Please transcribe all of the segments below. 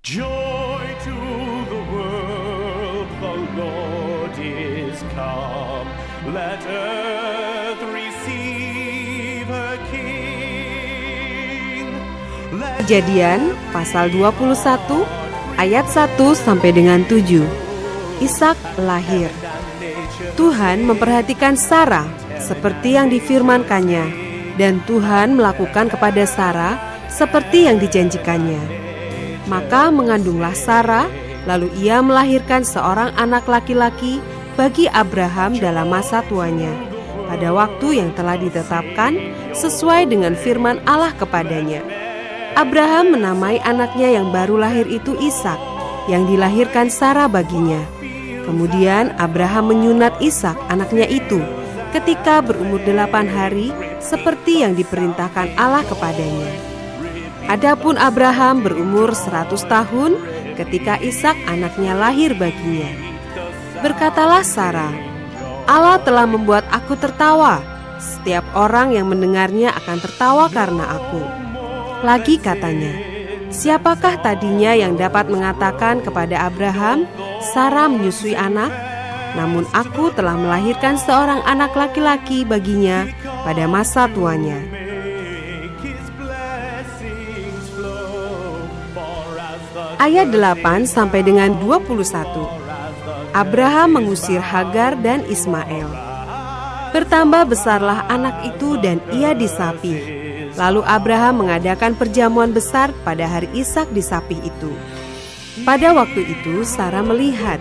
Joy to the world, the Lord is come. Let earth receive her King. Kejadian pasal 21 ayat 1 sampai dengan 7. Ishak lahir. Tuhan memperhatikan Sarah seperti yang difirmankannya, dan Tuhan melakukan kepada Sarah seperti yang dijanjikannya. Maka mengandunglah Sarah, lalu ia melahirkan seorang anak laki-laki bagi Abraham dalam masa tuanya, pada waktu yang telah ditetapkan sesuai dengan firman Allah kepadanya. Abraham menamai anaknya yang baru lahir itu Ishak, yang dilahirkan Sarah baginya. Kemudian Abraham menyunat Ishak anaknya itu ketika berumur 8 hari, seperti yang diperintahkan Allah kepadanya. Adapun Abraham berumur 100 tahun ketika Ishak anaknya lahir baginya. Berkatalah Sarah, Allah telah membuat aku tertawa. Setiap orang yang mendengarnya akan tertawa karena aku. Lagi katanya, siapakah tadinya yang dapat mengatakan kepada Abraham, Sarah menyusui anak? Namun aku telah melahirkan seorang anak laki-laki baginya pada masa tuanya. Ayat 8 sampai dengan 21. Abraham mengusir Hagar dan Ismail. Bertambah besarlah anak itu dan ia disapih. Lalu Abraham mengadakan perjamuan besar pada hari Ishak disapih itu. Pada waktu itu Sarah melihat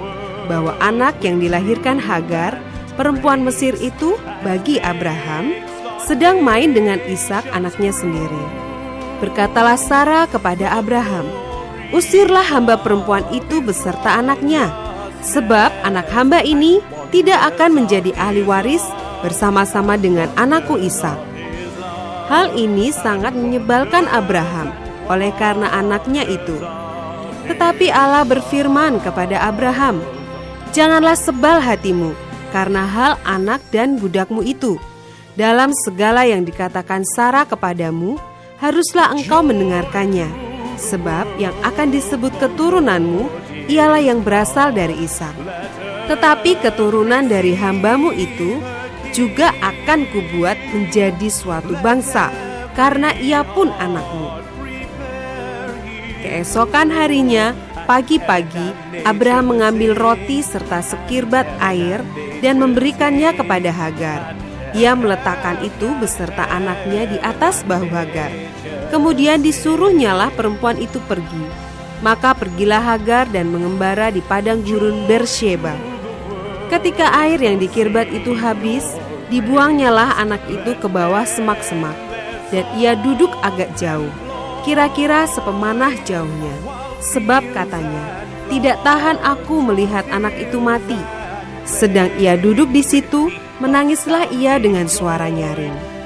bahwa anak yang dilahirkan Hagar, perempuan Mesir itu, bagi Abraham, sedang main dengan Ishak anaknya sendiri. Berkatalah Sarah kepada Abraham, usirlah hamba perempuan itu beserta anaknya, sebab anak hamba ini tidak akan menjadi ahli waris bersama-sama dengan anakku Ishak. Hal ini sangat menyebalkan Abraham oleh karena anaknya itu. Tetapi Allah berfirman kepada Abraham, janganlah sebal hatimu karena hal anak dan budakmu itu. Dalam segala yang dikatakan Sarah kepadamu, haruslah engkau mendengarkannya. Sebab yang akan disebut keturunanmu ialah yang berasal dari Ishak. Tetapi keturunan dari hambamu itu juga akan kubuat menjadi suatu bangsa, karena ia pun anakmu. Keesokan harinya, pagi-pagi, Abraham mengambil roti serta sekirbat air dan memberikannya kepada Hagar. Ia meletakkan itu beserta anaknya di atas bahu Hagar. Kemudian disuruhnyalah perempuan itu pergi. Maka pergilah Hagar dan mengembara di padang gurun Beersheba. Ketika air yang dikirbat itu habis, dibuangnyalah anak itu ke bawah semak-semak, dan ia duduk agak jauh, kira-kira sepemanah jauhnya. Sebab katanya, tidak tahan aku melihat anak itu mati. Sedang ia duduk di situ, menangislah ia dengan suara nyaring.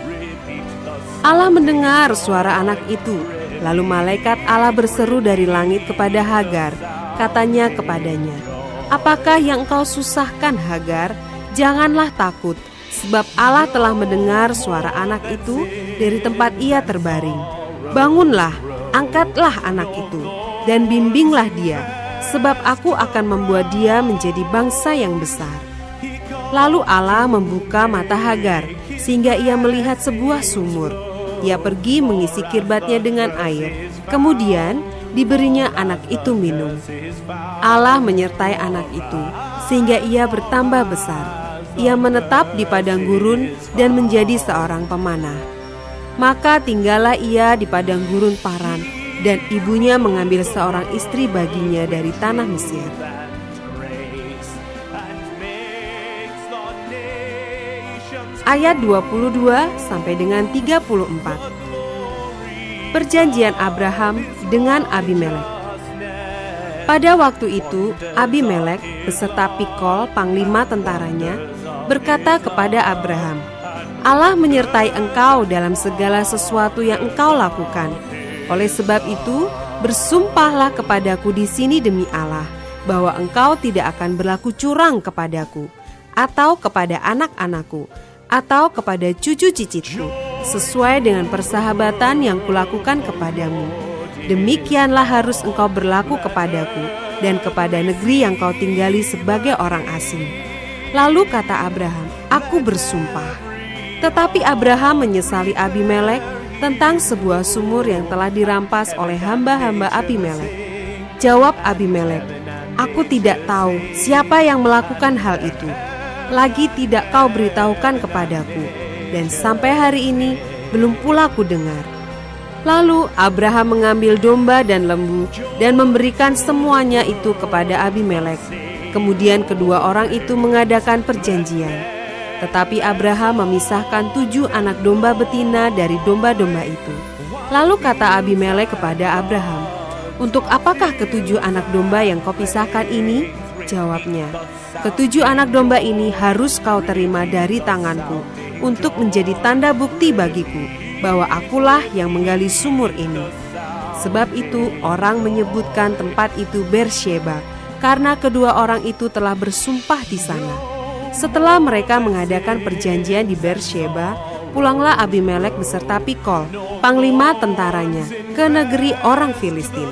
Allah mendengar suara anak itu, lalu malaikat Allah berseru dari langit kepada Hagar, katanya kepadanya, apakah yang engkau susahkan Hagar? Janganlah takut, sebab Allah telah mendengar suara anak itu dari tempat ia terbaring. Bangunlah, angkatlah anak itu, dan bimbinglah dia, sebab aku akan membuat dia menjadi bangsa yang besar. Lalu Allah membuka mata Hagar, sehingga ia melihat sebuah sumur. Ia pergi mengisi kirbatnya dengan air, kemudian diberinya anak itu minum. Allah menyertai anak itu, sehingga ia bertambah besar. Ia menetap di padang gurun dan menjadi seorang pemanah. Maka tinggallah ia di padang gurun Paran, dan ibunya mengambil seorang istri baginya dari tanah Mesir. Ayat 22 sampai dengan 34. Perjanjian Abraham dengan Abimelek. Pada waktu itu Abimelek beserta Pikol panglima tentaranya berkata kepada Abraham, Allah menyertai engkau dalam segala sesuatu yang engkau lakukan. Oleh sebab itu bersumpahlah kepadaku di sini demi Allah, bahwa engkau tidak akan berlaku curang kepadaku, atau kepada anak-anakku, atau kepada cucu cicitku, sesuai dengan persahabatan yang kulakukan kepadamu. Demikianlah harus engkau berlaku kepadaku dan kepada negeri yang kau tinggali sebagai orang asing. Lalu kata Abraham, aku bersumpah. Tetapi Abraham menyesali Abimelek tentang sebuah sumur yang telah dirampas oleh hamba-hamba Abimelek. Jawab Abimelek, aku tidak tahu siapa yang melakukan hal itu. Lagi tidak kau beritahukan kepadaku, dan sampai hari ini belum pula ku dengar. Lalu Abraham mengambil domba dan lembu dan memberikan semuanya itu kepada Abimelek. Kemudian kedua orang itu mengadakan perjanjian. Tetapi Abraham memisahkan 7 anak domba betina dari domba-domba itu. Lalu kata Abimelek kepada Abraham, untuk apakah ke-7 anak domba yang kau pisahkan ini? Jawabnya, ke-7 anak domba ini harus kau terima dari tanganku untuk menjadi tanda bukti bagiku bahwa akulah yang menggali sumur ini. Sebab itu orang menyebutkan tempat itu Beersheba, karena kedua orang itu telah bersumpah di sana. Setelah mereka mengadakan perjanjian di Beersheba, pulanglah Abimelek beserta Pikol, panglima tentaranya, ke negeri orang Filistin.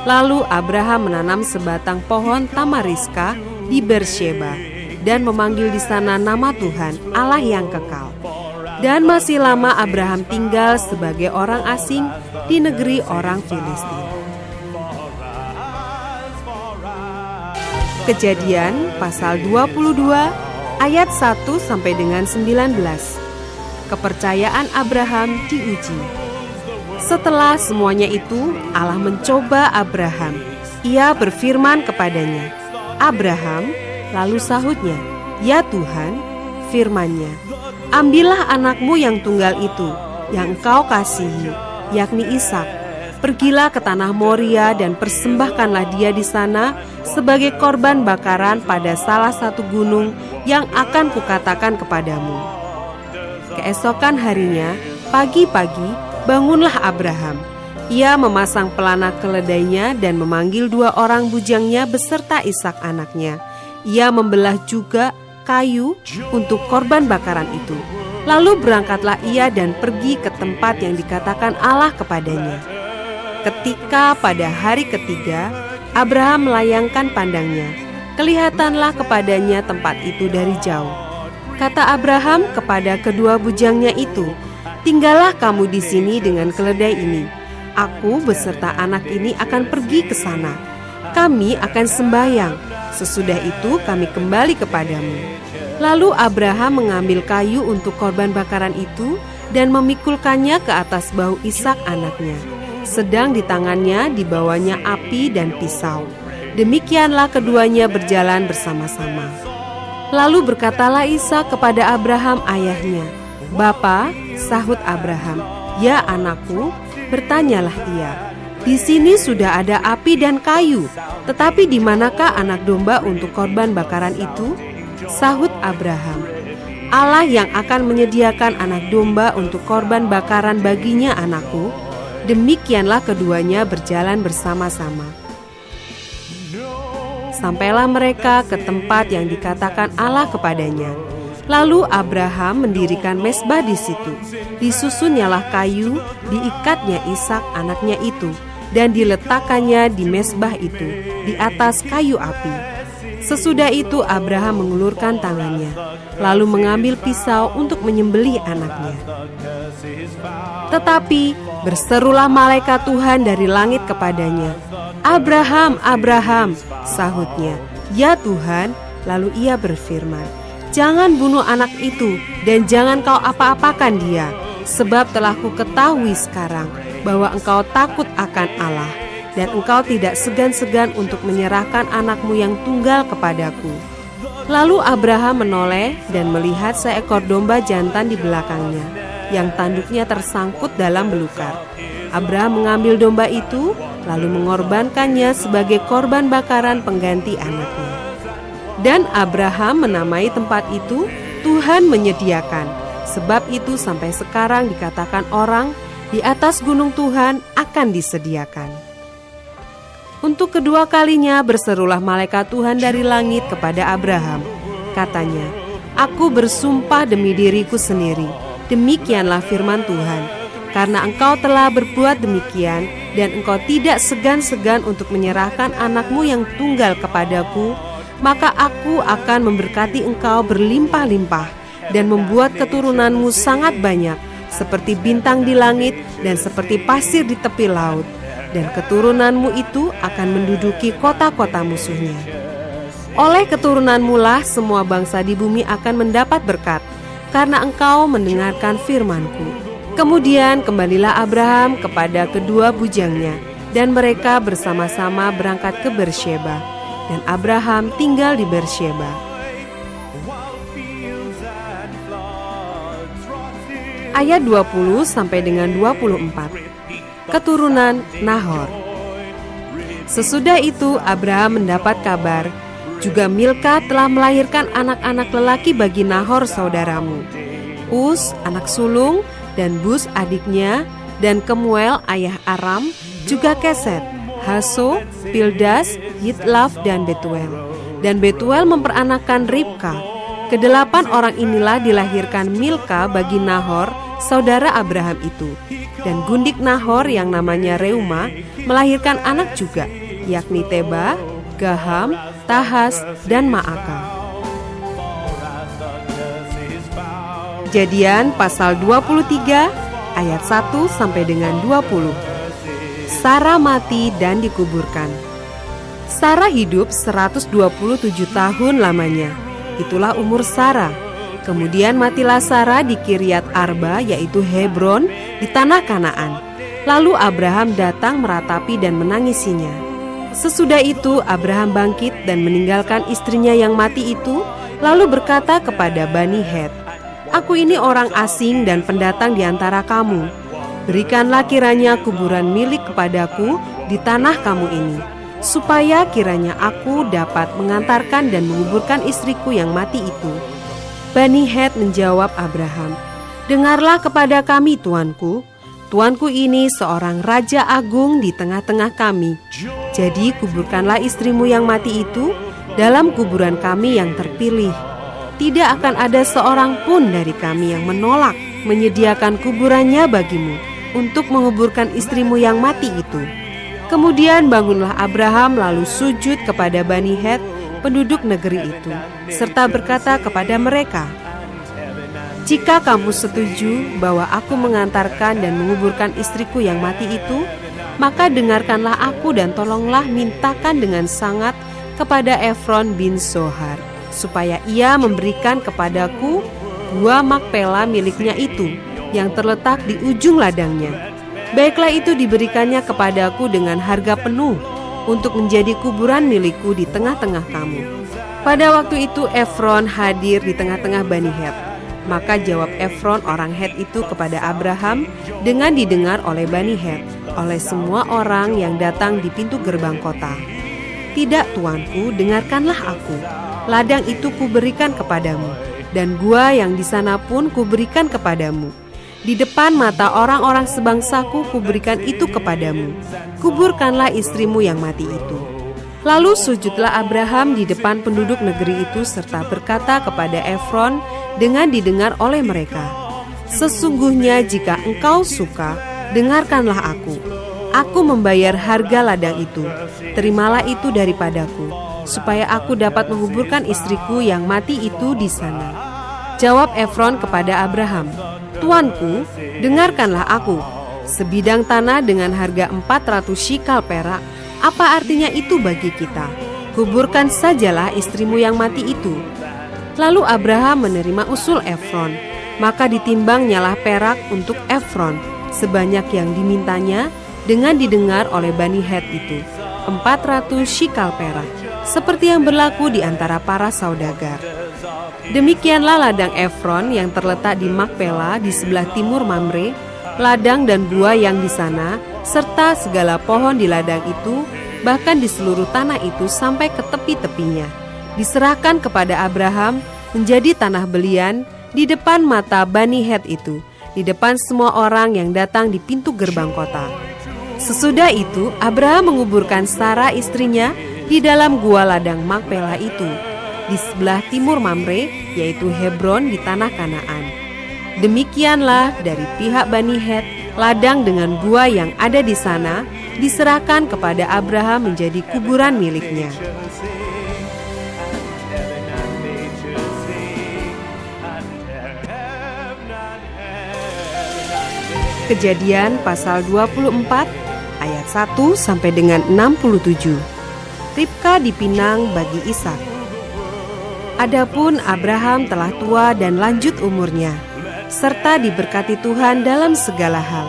Lalu Abraham menanam sebatang pohon tamariska di Beersheba dan memanggil di sana nama Tuhan, Allah yang kekal. Dan masih lama Abraham tinggal sebagai orang asing di negeri orang Filistin. Kejadian pasal 22 ayat 1 sampai dengan 19. Kepercayaan Abraham diuji. Setelah semuanya itu, Allah mencoba Abraham. Ia berfirman kepadanya, Abraham, lalu sahutnya, ya Tuhan, firman-Nya, ambillah anakmu yang tunggal itu, yang engkau kasihi, yakni Ishak. Pergilah ke tanah Moria dan persembahkanlah dia di sana sebagai korban bakaran pada salah satu gunung yang akan kukatakan kepadamu. Keesokan harinya, pagi-pagi, bangunlah Abraham. Ia memasang pelana keledainya dan memanggil 2 orang bujangnya beserta Ishak anaknya. Ia membelah juga kayu untuk korban bakaran itu. Lalu berangkatlah ia dan pergi ke tempat yang dikatakan Allah kepadanya. Ketika pada hari ketiga, Abraham melayangkan pandangnya. Kelihatanlah kepadanya tempat itu dari jauh. Kata Abraham kepada kedua bujangnya itu, tinggallah kamu di sini dengan keledai ini. Aku beserta anak ini akan pergi ke sana. Kami akan sembahyang. Sesudah itu kami kembali kepadamu. Lalu Abraham mengambil kayu untuk korban bakaran itu dan memikulkannya ke atas bahu Ishak anaknya. Sedang di tangannya dibawanya api dan pisau. Demikianlah keduanya berjalan bersama-sama. Lalu berkatalah Ishak kepada Abraham ayahnya, Bapa, sahut Abraham, ya anakku, bertanyalah ia, di sini sudah ada api dan kayu, tetapi di manakah anak domba untuk korban bakaran itu? Sahut Abraham, Allah yang akan menyediakan anak domba untuk korban bakaran baginya anakku. Demikianlah keduanya berjalan bersama-sama. Sampailah mereka ke tempat yang dikatakan Allah kepadanya. Lalu Abraham mendirikan mezbah di situ. Disusunnyalah kayu, diikatnya Ishak anaknya itu, dan diletakkannya di mezbah itu, di atas kayu api. Sesudah itu Abraham mengulurkan tangannya, lalu mengambil pisau untuk menyembelih anaknya. Tetapi berserulah malaikat Tuhan dari langit kepadanya, Abraham, Abraham, sahutnya, ya Tuhan. Lalu ia berfirman, jangan bunuh anak itu dan jangan kau apa-apakan dia, sebab telah ku ketahui sekarang bahwa engkau takut akan Allah, dan engkau tidak segan-segan untuk menyerahkan anakmu yang tunggal kepadaku. Lalu Abraham menoleh dan melihat seekor domba jantan di belakangnya, yang tanduknya tersangkut dalam belukar. Abraham mengambil domba itu, lalu mengorbankannya sebagai korban bakaran pengganti anaknya. Dan Abraham menamai tempat itu, Tuhan menyediakan. Sebab itu sampai sekarang dikatakan orang, di atas gunung Tuhan akan disediakan. Untuk kedua kalinya berserulah malaikat Tuhan dari langit kepada Abraham. Katanya, aku bersumpah demi diriku sendiri, demikianlah firman Tuhan, karena engkau telah berbuat demikian dan engkau tidak segan-segan untuk menyerahkan anakmu yang tunggal kepadaku, maka aku akan memberkati engkau berlimpah-limpah dan membuat keturunanmu sangat banyak, seperti bintang di langit dan seperti pasir di tepi laut. Dan keturunanmu itu akan menduduki kota-kota musuhnya. Oleh keturunanmu lah semua bangsa di bumi akan mendapat berkat, karena engkau mendengarkan firman-Ku. Kemudian kembalilah Abraham kepada kedua bujangnya, dan mereka bersama-sama berangkat ke Bersyeba, dan Abraham tinggal di Bersyeba. Ayat 20 sampai dengan 24. Keturunan Nahor. Sesudah itu Abraham mendapat kabar, juga Milka telah melahirkan anak-anak lelaki bagi Nahor saudaramu, Uz anak sulung, dan Bus adiknya, dan Kemuel ayah Aram, juga Keset, Haso, Pildas, Yitlaf, dan Betuel. Dan Betuel memperanakkan Ribka. Kedelapan orang inilah dilahirkan Milka bagi Nahor, saudara Abraham itu. Dan gundik Nahor yang namanya Reuma melahirkan anak juga, yakni Teba, Gaham, Tahas, dan Maaka. Kejadian pasal 23 ayat 1 sampai dengan 20. Sarah mati dan dikuburkan. Sarah hidup 127 tahun lamanya. Itulah umur Sarah. Kemudian matilah Sarah di Kiryat Arba, yaitu Hebron, di tanah Kanaan. Lalu Abraham datang meratapi dan menangisinya. Sesudah itu Abraham bangkit dan meninggalkan istrinya yang mati itu, lalu berkata kepada Bani Het, "Aku ini orang asing dan pendatang di antara kamu. Berikanlah kiranya kuburan milik kepadaku di tanah kamu ini, supaya kiranya aku dapat mengantarkan dan menguburkan istriku yang mati itu." Bani Het menjawab Abraham, "Dengarlah kepada kami, tuanku. Tuanku ini seorang raja agung di tengah-tengah kami. Jadi kuburkanlah istrimu yang mati itu dalam kuburan kami yang terpilih. Tidak akan ada seorang pun dari kami yang menolak menyediakan kuburannya bagimu untuk menguburkan istrimu yang mati itu." Kemudian bangunlah Abraham lalu sujud kepada Bani Het, penduduk negeri itu, serta berkata kepada mereka, "Jika kamu setuju bahwa aku mengantarkan dan menguburkan istriku yang mati itu, maka dengarkanlah aku dan tolonglah mintakan dengan sangat kepada Efron bin Zohar, supaya ia memberikan kepadaku 2 Makpela miliknya itu, yang terletak di ujung ladangnya. Baiklah itu diberikannya kepadaku dengan harga penuh, untuk menjadi kuburan milikku di tengah-tengah kamu." Pada waktu itu Efron hadir di tengah-tengah Bani Het. Maka jawab Efron orang Het itu kepada Abraham dengan didengar oleh Bani Het, oleh semua orang yang datang di pintu gerbang kota, "Tidak, tuanku, dengarkanlah aku. Ladang itu kuberikan kepadamu, dan gua yang di sana pun kuberikan kepadamu. Di depan mata orang-orang sebangsaku kuberikan itu kepadamu. Kuburkanlah istrimu yang mati itu." Lalu sujudlah Abraham di depan penduduk negeri itu serta berkata kepada Efron dengan didengar oleh mereka, "Sesungguhnya jika engkau suka, dengarkanlah aku. Aku membayar harga ladang itu. Terimalah itu daripadaku, supaya aku dapat menguburkan istriku yang mati itu di sana." Jawab Efron kepada Abraham, "Tuanku, dengarkanlah aku. Sebidang tanah dengan harga 400 shikal perak, apa artinya itu bagi kita? Kuburkan sajalah istrimu yang mati itu." Lalu Abraham menerima usul Efron. Maka ditimbangnyalah perak untuk Efron sebanyak yang dimintanya, dengan didengar oleh Bani Het itu, 400 shikal perak, seperti yang berlaku di antara para saudagar. Demikianlah ladang Efron yang terletak di Makpela di sebelah timur Mamre, ladang dan gua yang di sana, serta segala pohon di ladang itu, bahkan di seluruh tanah itu sampai ke tepi-tepinya, diserahkan kepada Abraham menjadi tanah belian di depan mata Bani Het itu, di depan semua orang yang datang di pintu gerbang kota. Sesudah itu Abraham menguburkan Sarah istrinya di dalam gua ladang Makpela itu, di sebelah timur Mamre, yaitu Hebron di tanah Kanaan. Demikianlah dari pihak Bani Het Ladang dengan gua yang ada di sana diserahkan kepada Abraham menjadi kuburan miliknya. Kejadian pasal 24 ayat 1 sampai dengan 67. Ribka dipinang bagi Ishak. Adapun Abraham telah tua dan lanjut umurnya, serta diberkati Tuhan dalam segala hal.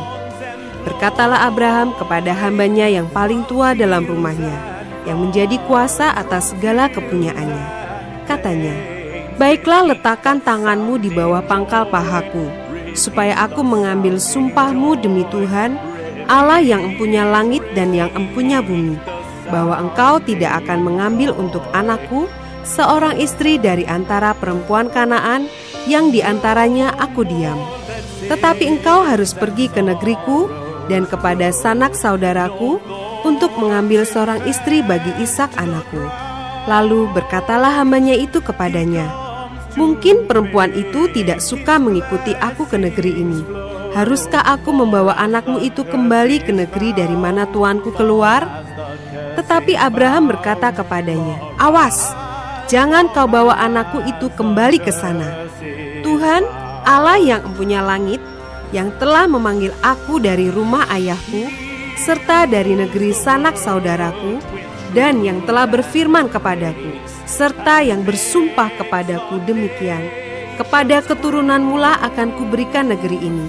Berkatalah Abraham kepada hambanya yang paling tua dalam rumahnya, yang menjadi kuasa atas segala kepunyaannya. Katanya, "Baiklah, letakkan tanganmu di bawah pangkal pahaku, supaya aku mengambil sumpahmu demi Tuhan, Allah yang empunya langit dan yang empunya bumi, bahwa engkau tidak akan mengambil untuk anakku seorang istri dari antara perempuan Kanaan yang diantaranya aku diam. Tetapi engkau harus pergi ke negeriku dan kepada sanak saudaraku untuk mengambil seorang istri bagi Ishak anakku." Lalu berkatalah hambanya itu kepadanya, "Mungkin perempuan itu tidak suka mengikuti aku ke negeri ini. Haruskah aku membawa anakmu itu kembali ke negeri dari mana tuanku keluar?" Tetapi Abraham berkata kepadanya, "Awas, jangan kau bawa anakku itu kembali ke sana. Tuhan, Allah yang empunya langit, yang telah memanggil aku dari rumah ayahku, serta dari negeri sanak saudaraku, dan yang telah berfirman kepadaku, serta yang bersumpah kepadaku demikian, kepada keturunanmu lah akan kuberikan negeri ini.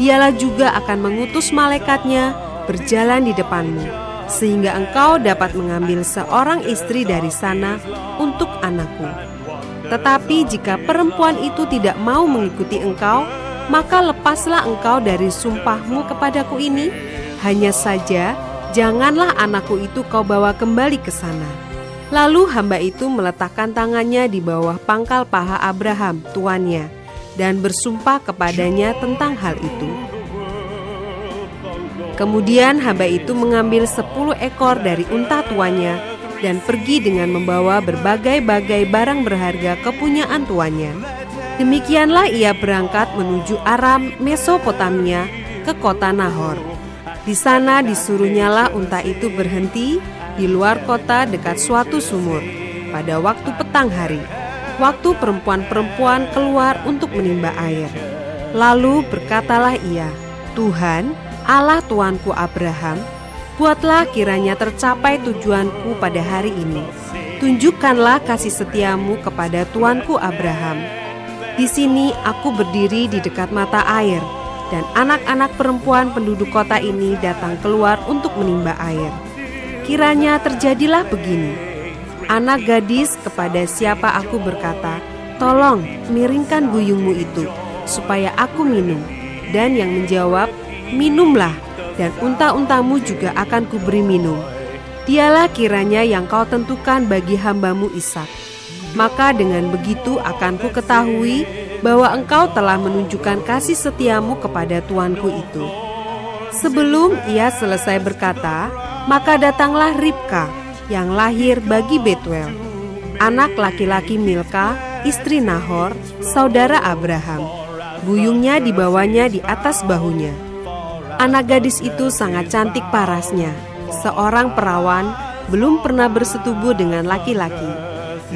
Dialah juga akan mengutus malaikatnya berjalan di depanmu, sehingga engkau dapat mengambil seorang istri dari sana untuk anakku. Tetapi jika perempuan itu tidak mau mengikuti engkau, maka lepaslah engkau dari sumpahmu kepadaku ini. Hanya saja, janganlah anakku itu kau bawa kembali ke sana." Lalu hamba itu meletakkan tangannya di bawah pangkal paha Abraham, tuannya, dan bersumpah kepadanya tentang hal itu. Kemudian hamba itu mengambil 10 ekor dari unta tuannya dan pergi dengan membawa berbagai-bagai barang berharga kepunyaan tuannya. Demikianlah ia berangkat menuju Aram, Mesopotamia, ke kota Nahor. Di sana disuruhnyalah unta itu berhenti di luar kota dekat suatu sumur pada waktu petang hari, waktu perempuan-perempuan keluar untuk menimba air. Lalu berkatalah ia, "Tuhan, Allah tuanku Abraham, buatlah kiranya tercapai tujuanku pada hari ini. Tunjukkanlah kasih setiamu kepada tuanku Abraham. Di sini aku berdiri di dekat mata air, dan anak-anak perempuan penduduk kota ini datang keluar untuk menimba air. Kiranya terjadilah begini, anak gadis kepada siapa aku berkata, 'Tolong miringkan buyungmu itu, supaya aku minum,' dan yang menjawab, 'Minumlah, dan unta-untamu juga akan kuberi minum.' Dialah kiranya yang kau tentukan bagi hambamu Ishak. Maka dengan begitu akan ku ketahui bahwa engkau telah menunjukkan kasih setiamu kepada tuanku itu." Sebelum ia selesai berkata, maka datanglah Ribka yang lahir bagi Betuel, anak laki-laki Milka, istri Nahor, saudara Abraham. Buyungnya dibawanya di atas bahunya. Anak gadis itu sangat cantik parasnya, seorang perawan, belum pernah bersetubuh dengan laki-laki.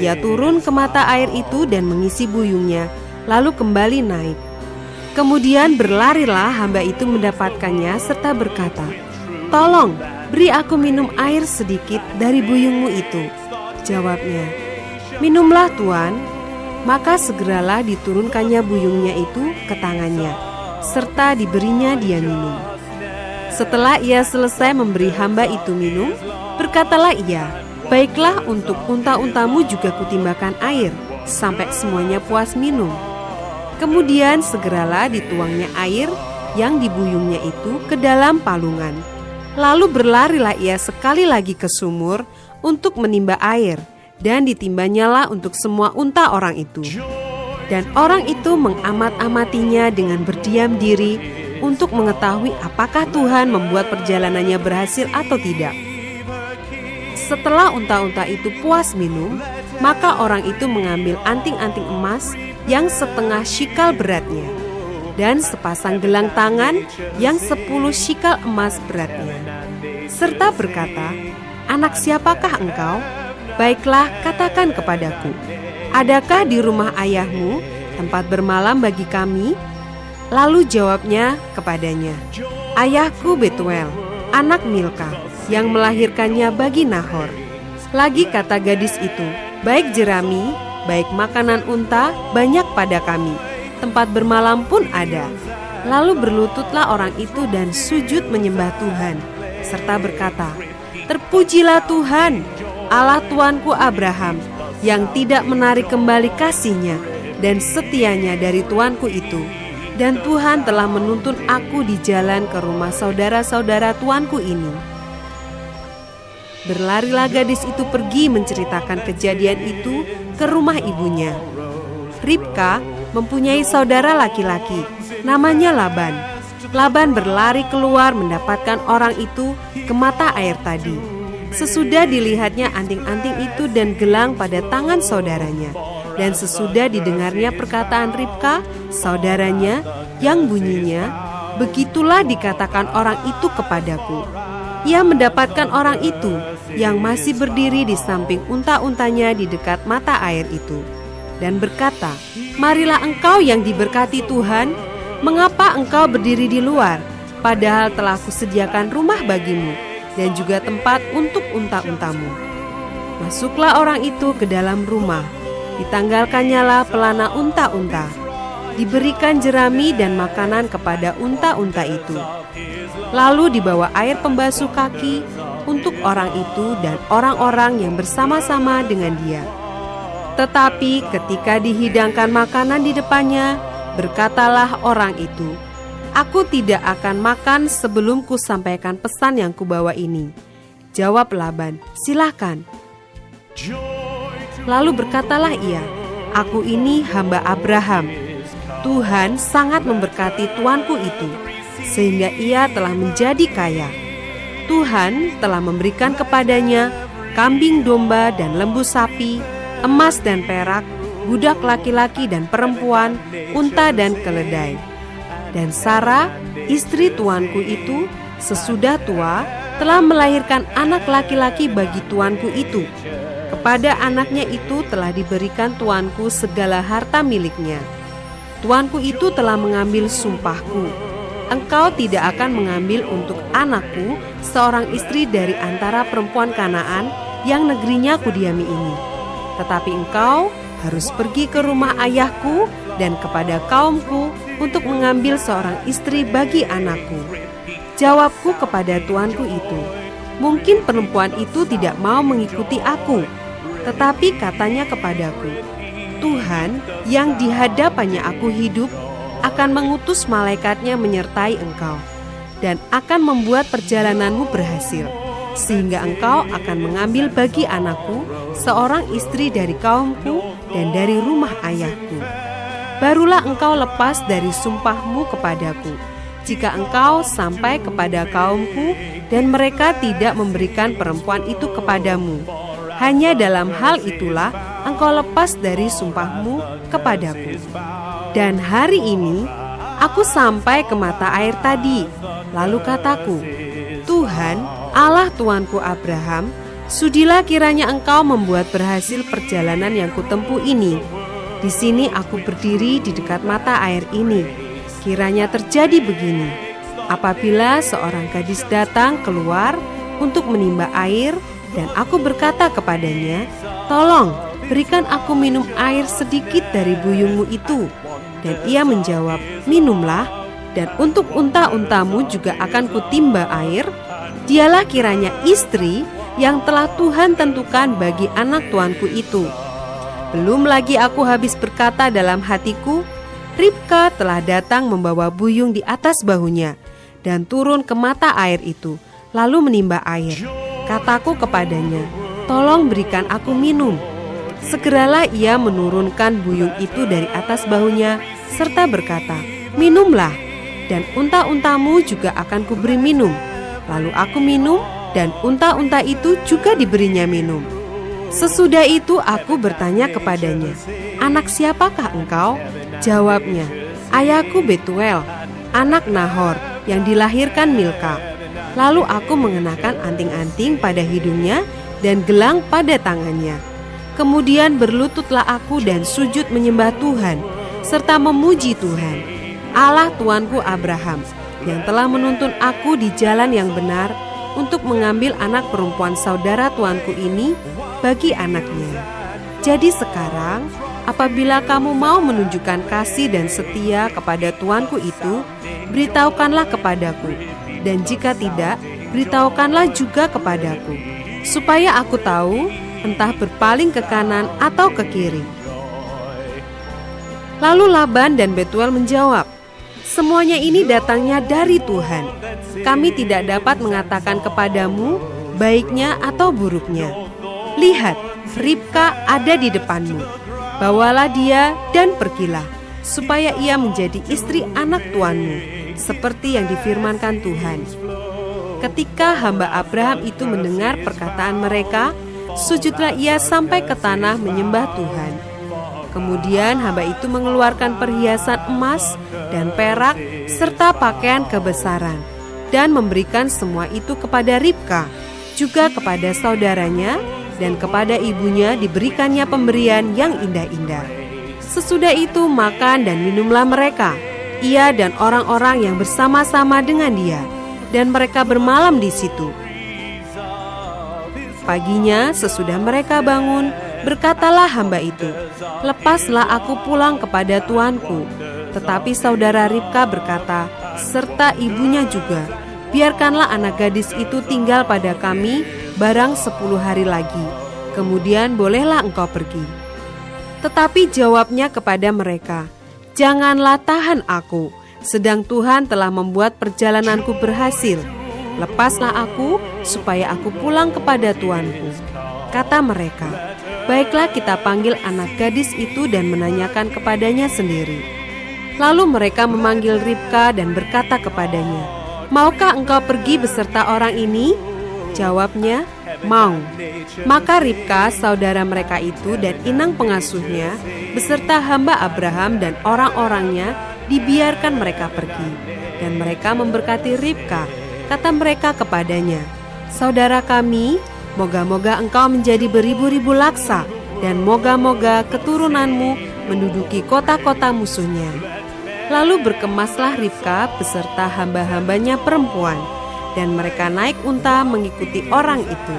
Dia turun ke mata air itu dan mengisi buyungnya, lalu kembali naik. Kemudian berlarilah hamba itu mendapatkannya serta berkata, "Tolong, beri aku minum air sedikit dari buyungmu itu." Jawabnya, "Minumlah Tuan." Maka segeralah diturunkannya buyungnya itu ke tangannya, serta diberinya dia minum. Setelah ia selesai memberi hamba itu minum, berkatalah ia, "Baiklah, untuk unta-untamu juga kutimbakan air, sampai semuanya puas minum." Kemudian segeralah dituangnya air yang dibuyungnya itu ke dalam palungan. Lalu berlarilah ia sekali lagi ke sumur untuk menimba air, dan ditimbanyalah untuk semua unta orang itu. Dan orang itu mengamat-amatinya dengan berdiam diri untuk mengetahui apakah Tuhan membuat perjalanannya berhasil atau tidak. Setelah unta-unta itu puas minum, maka orang itu mengambil anting-anting emas yang setengah shikal beratnya, dan sepasang gelang tangan yang 10 shikal emas beratnya. Serta berkata, "Anak siapakah engkau? Baiklah, katakan kepadaku, adakah di rumah ayahmu tempat bermalam bagi kami?" Lalu jawabnya kepadanya, "Ayahku Betuel, anak Milka, yang melahirkannya bagi Nahor." Lagi kata gadis itu, "Baik jerami, baik makanan unta, banyak pada kami. Tempat bermalam pun ada." Lalu berlututlah orang itu dan sujud menyembah Tuhan, serta berkata, "Terpujilah Tuhan, Allah Tuanku Abraham, yang tidak menarik kembali kasih-Nya dan setianya dari tuanku itu. Dan Tuhan telah menuntun aku di jalan ke rumah saudara-saudara tuanku ini." Berlarilah gadis itu pergi menceritakan kejadian itu ke rumah ibunya. Ribka mempunyai saudara laki-laki, namanya Laban. Laban berlari keluar mendapatkan orang itu ke mata air tadi. Sesudah dilihatnya anting-anting itu dan gelang pada tangan saudaranya, dan sesudah didengarnya perkataan Ribka, saudaranya, yang bunyinya, "Begitulah dikatakan orang itu kepadaku." Ia mendapatkan orang itu yang masih berdiri di samping unta-untanya di dekat mata air itu, dan berkata, "Marilah engkau yang diberkati Tuhan, mengapa engkau berdiri di luar, padahal telah kusediakan rumah bagimu, dan juga tempat untuk unta-untamu." Masuklah orang itu ke dalam rumah, ditanggalkannyalah pelana unta-unta, diberikan jerami dan makanan kepada unta-unta itu. Lalu dibawa air pembasuh kaki untuk orang itu dan orang-orang yang bersama-sama dengan dia. Tetapi ketika dihidangkan makanan di depannya, berkatalah orang itu, "Aku tidak akan makan sebelum kusampaikan pesan yang kubawa ini." Jawab Laban, "Silakan." Lalu berkatalah ia, "Aku ini hamba Abraham. Tuhan sangat memberkati tuanku itu, sehingga ia telah menjadi kaya. Tuhan telah memberikan kepadanya kambing domba dan lembu sapi, emas dan perak, budak laki-laki dan perempuan, unta dan keledai. Dan Sarah, istri tuanku itu, sesudah tua, telah melahirkan anak laki-laki bagi tuanku itu. Kepada anaknya itu telah diberikan tuanku segala harta miliknya. Tuanku itu telah mengambil sumpahku. Engkau tidak akan mengambil untuk anakku seorang istri dari antara perempuan Kanaan yang negerinya kudiami ini. Tetapi engkau harus pergi ke rumah ayahku dan kepada kaumku untuk mengambil seorang istri bagi anakku." Jawabku kepada tuanku itu, "Mungkin perempuan itu tidak mau mengikuti aku." Tetapi katanya kepadaku, "Tuhan yang di hadapannya aku hidup akan mengutus malaikatnya menyertai engkau dan akan membuat perjalananmu berhasil, sehingga engkau akan mengambil bagi anakku seorang istri dari kaumku dan dari rumah ayahku. Barulah engkau lepas dari sumpahmu kepadaku, jika engkau sampai kepada kaumku dan mereka tidak memberikan perempuan itu kepadamu. Hanya dalam hal itulah engkau lepas dari sumpahmu kepadaku. Dan hari ini aku sampai ke mata air tadi. Lalu kataku, Tuhan, Allah tuanku Abraham, sudilah kiranya engkau membuat berhasil perjalanan yang kutempuh ini. Di sini aku berdiri di dekat mata air ini. Kiranya terjadi begini, apabila seorang gadis datang keluar untuk menimba air, dan aku berkata kepadanya, tolong berikan aku minum air sedikit dari buyungmu itu. Dan ia menjawab, minumlah, dan untuk unta-untamu juga akan kutimba air. Dialah kiranya istri yang telah Tuhan tentukan bagi anak tuanku itu. Belum lagi aku habis berkata dalam hatiku, Ribka telah datang membawa buyung di atas bahunya dan turun ke mata air itu, lalu menimba air. Kataku kepadanya, tolong berikan aku minum. Segeralah ia menurunkan buyung itu dari atas bahunya serta berkata, minumlah, dan unta-untamu juga akan kuberi minum. Lalu aku minum, dan unta-unta itu juga diberinya minum. Sesudah itu aku bertanya kepadanya, anak siapakah engkau? Jawabnya, ayahku Betuel, anak Nahor yang dilahirkan Milka. Lalu aku mengenakan anting-anting pada hidungnya dan gelang pada tangannya. Kemudian berlututlah aku dan sujud menyembah Tuhan, serta memuji Tuhan, Allah Tuanku Abraham, yang telah menuntun aku di jalan yang benar untuk mengambil anak perempuan saudara tuanku ini bagi anaknya. Jadi sekarang, apabila kamu mau menunjukkan kasih dan setia kepada tuanku itu, beritahukanlah kepadaku. Dan jika tidak, beritahukanlah juga kepadaku, supaya aku tahu entah berpaling ke kanan atau ke kiri. Lalu Laban dan Betuel menjawab, semuanya ini datangnya dari Tuhan. Kami tidak dapat mengatakan kepadamu baiknya atau buruknya. Lihat, Ribka ada di depanmu. Bawalah dia dan pergilah, supaya ia menjadi istri anak tuanmu, seperti yang difirmankan Tuhan. Ketika hamba Abraham itu mendengar perkataan mereka, sujudlah ia sampai ke tanah menyembah Tuhan. Kemudian hamba itu mengeluarkan perhiasan emas dan perak serta pakaian kebesaran dan memberikan semua itu kepada Ribka, juga kepada saudaranya, dan kepada ibunya diberikannya pemberian yang indah-indah. Sesudah itu makan dan minumlah mereka, ia dan orang-orang yang bersama-sama dengan dia, dan mereka bermalam di situ. Paginya sesudah mereka bangun, berkatalah hamba itu, lepaslah aku pulang kepada tuanku. Tetapi saudara Ribka berkata, serta ibunya juga, biarkanlah anak gadis itu tinggal pada kami barang 10 hari lagi, kemudian bolehlah engkau pergi. Tetapi jawabnya kepada mereka, janganlah tahan aku, sedang Tuhan telah membuat perjalananku berhasil. Lepaslah aku, supaya aku pulang kepada tuanku. Kata mereka, baiklah kita panggil anak gadis itu dan menanyakan kepadanya sendiri. Lalu mereka memanggil Ribka dan berkata kepadanya, maukah engkau pergi beserta orang ini? Jawabnya, mau. Maka Ribka, saudara mereka itu dan inang pengasuhnya, beserta hamba Abraham dan orang-orangnya, dibiarkan mereka pergi. Dan mereka memberkati Ribka. Kata mereka kepadanya, saudara kami, moga-moga engkau menjadi beribu-ribu laksa, dan moga-moga keturunanmu menduduki kota-kota musuhnya. Lalu berkemaslah Ribka beserta hamba-hambanya perempuan, dan mereka naik unta mengikuti orang itu.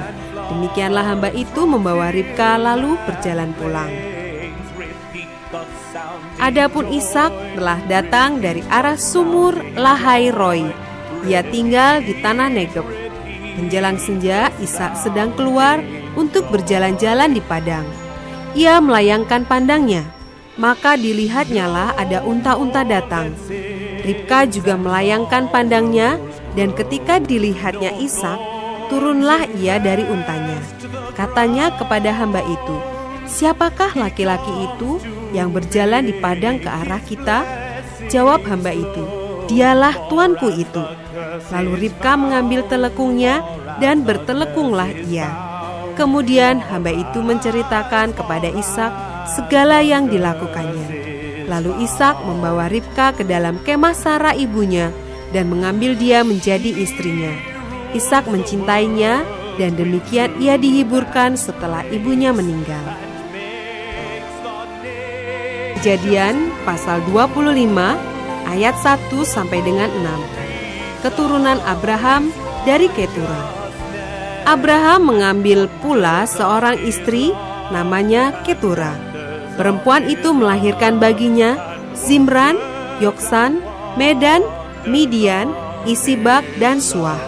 Demikianlah hamba itu membawa Ribka lalu berjalan pulang. Adapun Ishak telah datang dari arah sumur Lahai Roi. Ia tinggal di tanah Negeb. Menjelang senja, Ishak sedang keluar untuk berjalan-jalan di padang. Ia melayangkan pandangnya, maka dilihatnyalah ada unta-unta datang. Ribka juga melayangkan pandangnya, dan ketika dilihatnya Ishak, turunlah ia dari untanya. Katanya kepada hamba itu, siapakah laki-laki itu yang berjalan di padang ke arah kita? Jawab hamba itu, dialah tuanku itu. Lalu Ribka mengambil telekungnya dan bertelekunglah ia. Kemudian hamba itu menceritakan kepada Ishak segala yang dilakukannya. Lalu Ishak membawa Ribka ke dalam kemah Sara ibunya dan mengambil dia menjadi istrinya. Ishak mencintainya, dan demikian ia dihiburkan setelah ibunya meninggal. Kejadian pasal 25 ayat 1 sampai dengan 6. Keturunan Abraham dari Ketura. Abraham mengambil pula seorang istri namanya Ketura. Perempuan itu melahirkan baginya Zimran, Yoksan, Medan, Midian, Isibak, dan Suah.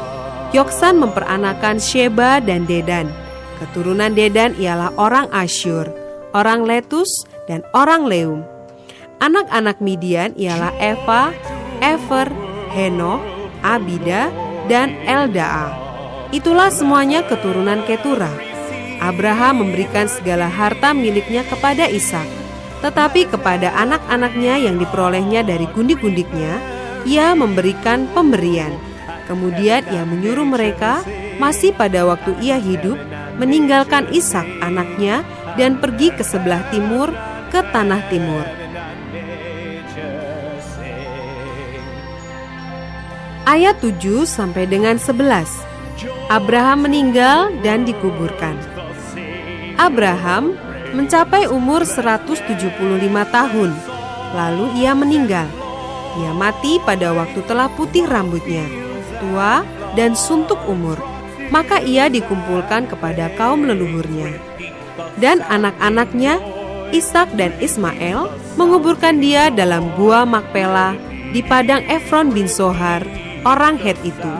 Yoksan memperanakan Sheba dan Dedan. Keturunan Dedan ialah orang Asyur, orang Letus, dan orang Leum. Anak-anak Midian ialah Eva, Efer, Henoh, Abida, dan Eldaa. Itulah semuanya keturunan Ketura. Abraham memberikan segala harta miliknya kepada Ishak, tetapi kepada anak-anaknya yang diperolehnya dari gundik-gundiknya, ia memberikan pemberian. Kemudian ia menyuruh mereka, masih pada waktu ia hidup, meninggalkan Ishak anaknya dan pergi ke sebelah timur, ke tanah timur. Ayat 7 sampai dengan 11. Abraham meninggal dan dikuburkan. Abraham mencapai umur 175 tahun, lalu ia meninggal. Ia mati pada waktu telah putih rambutnya, tua dan suntuk umur. Maka ia dikumpulkan kepada kaum leluhurnya. Dan anak-anaknya, Ishak dan Ismail, menguburkan dia dalam gua Makpela di padang Efron bin Sohar, orang Het itu.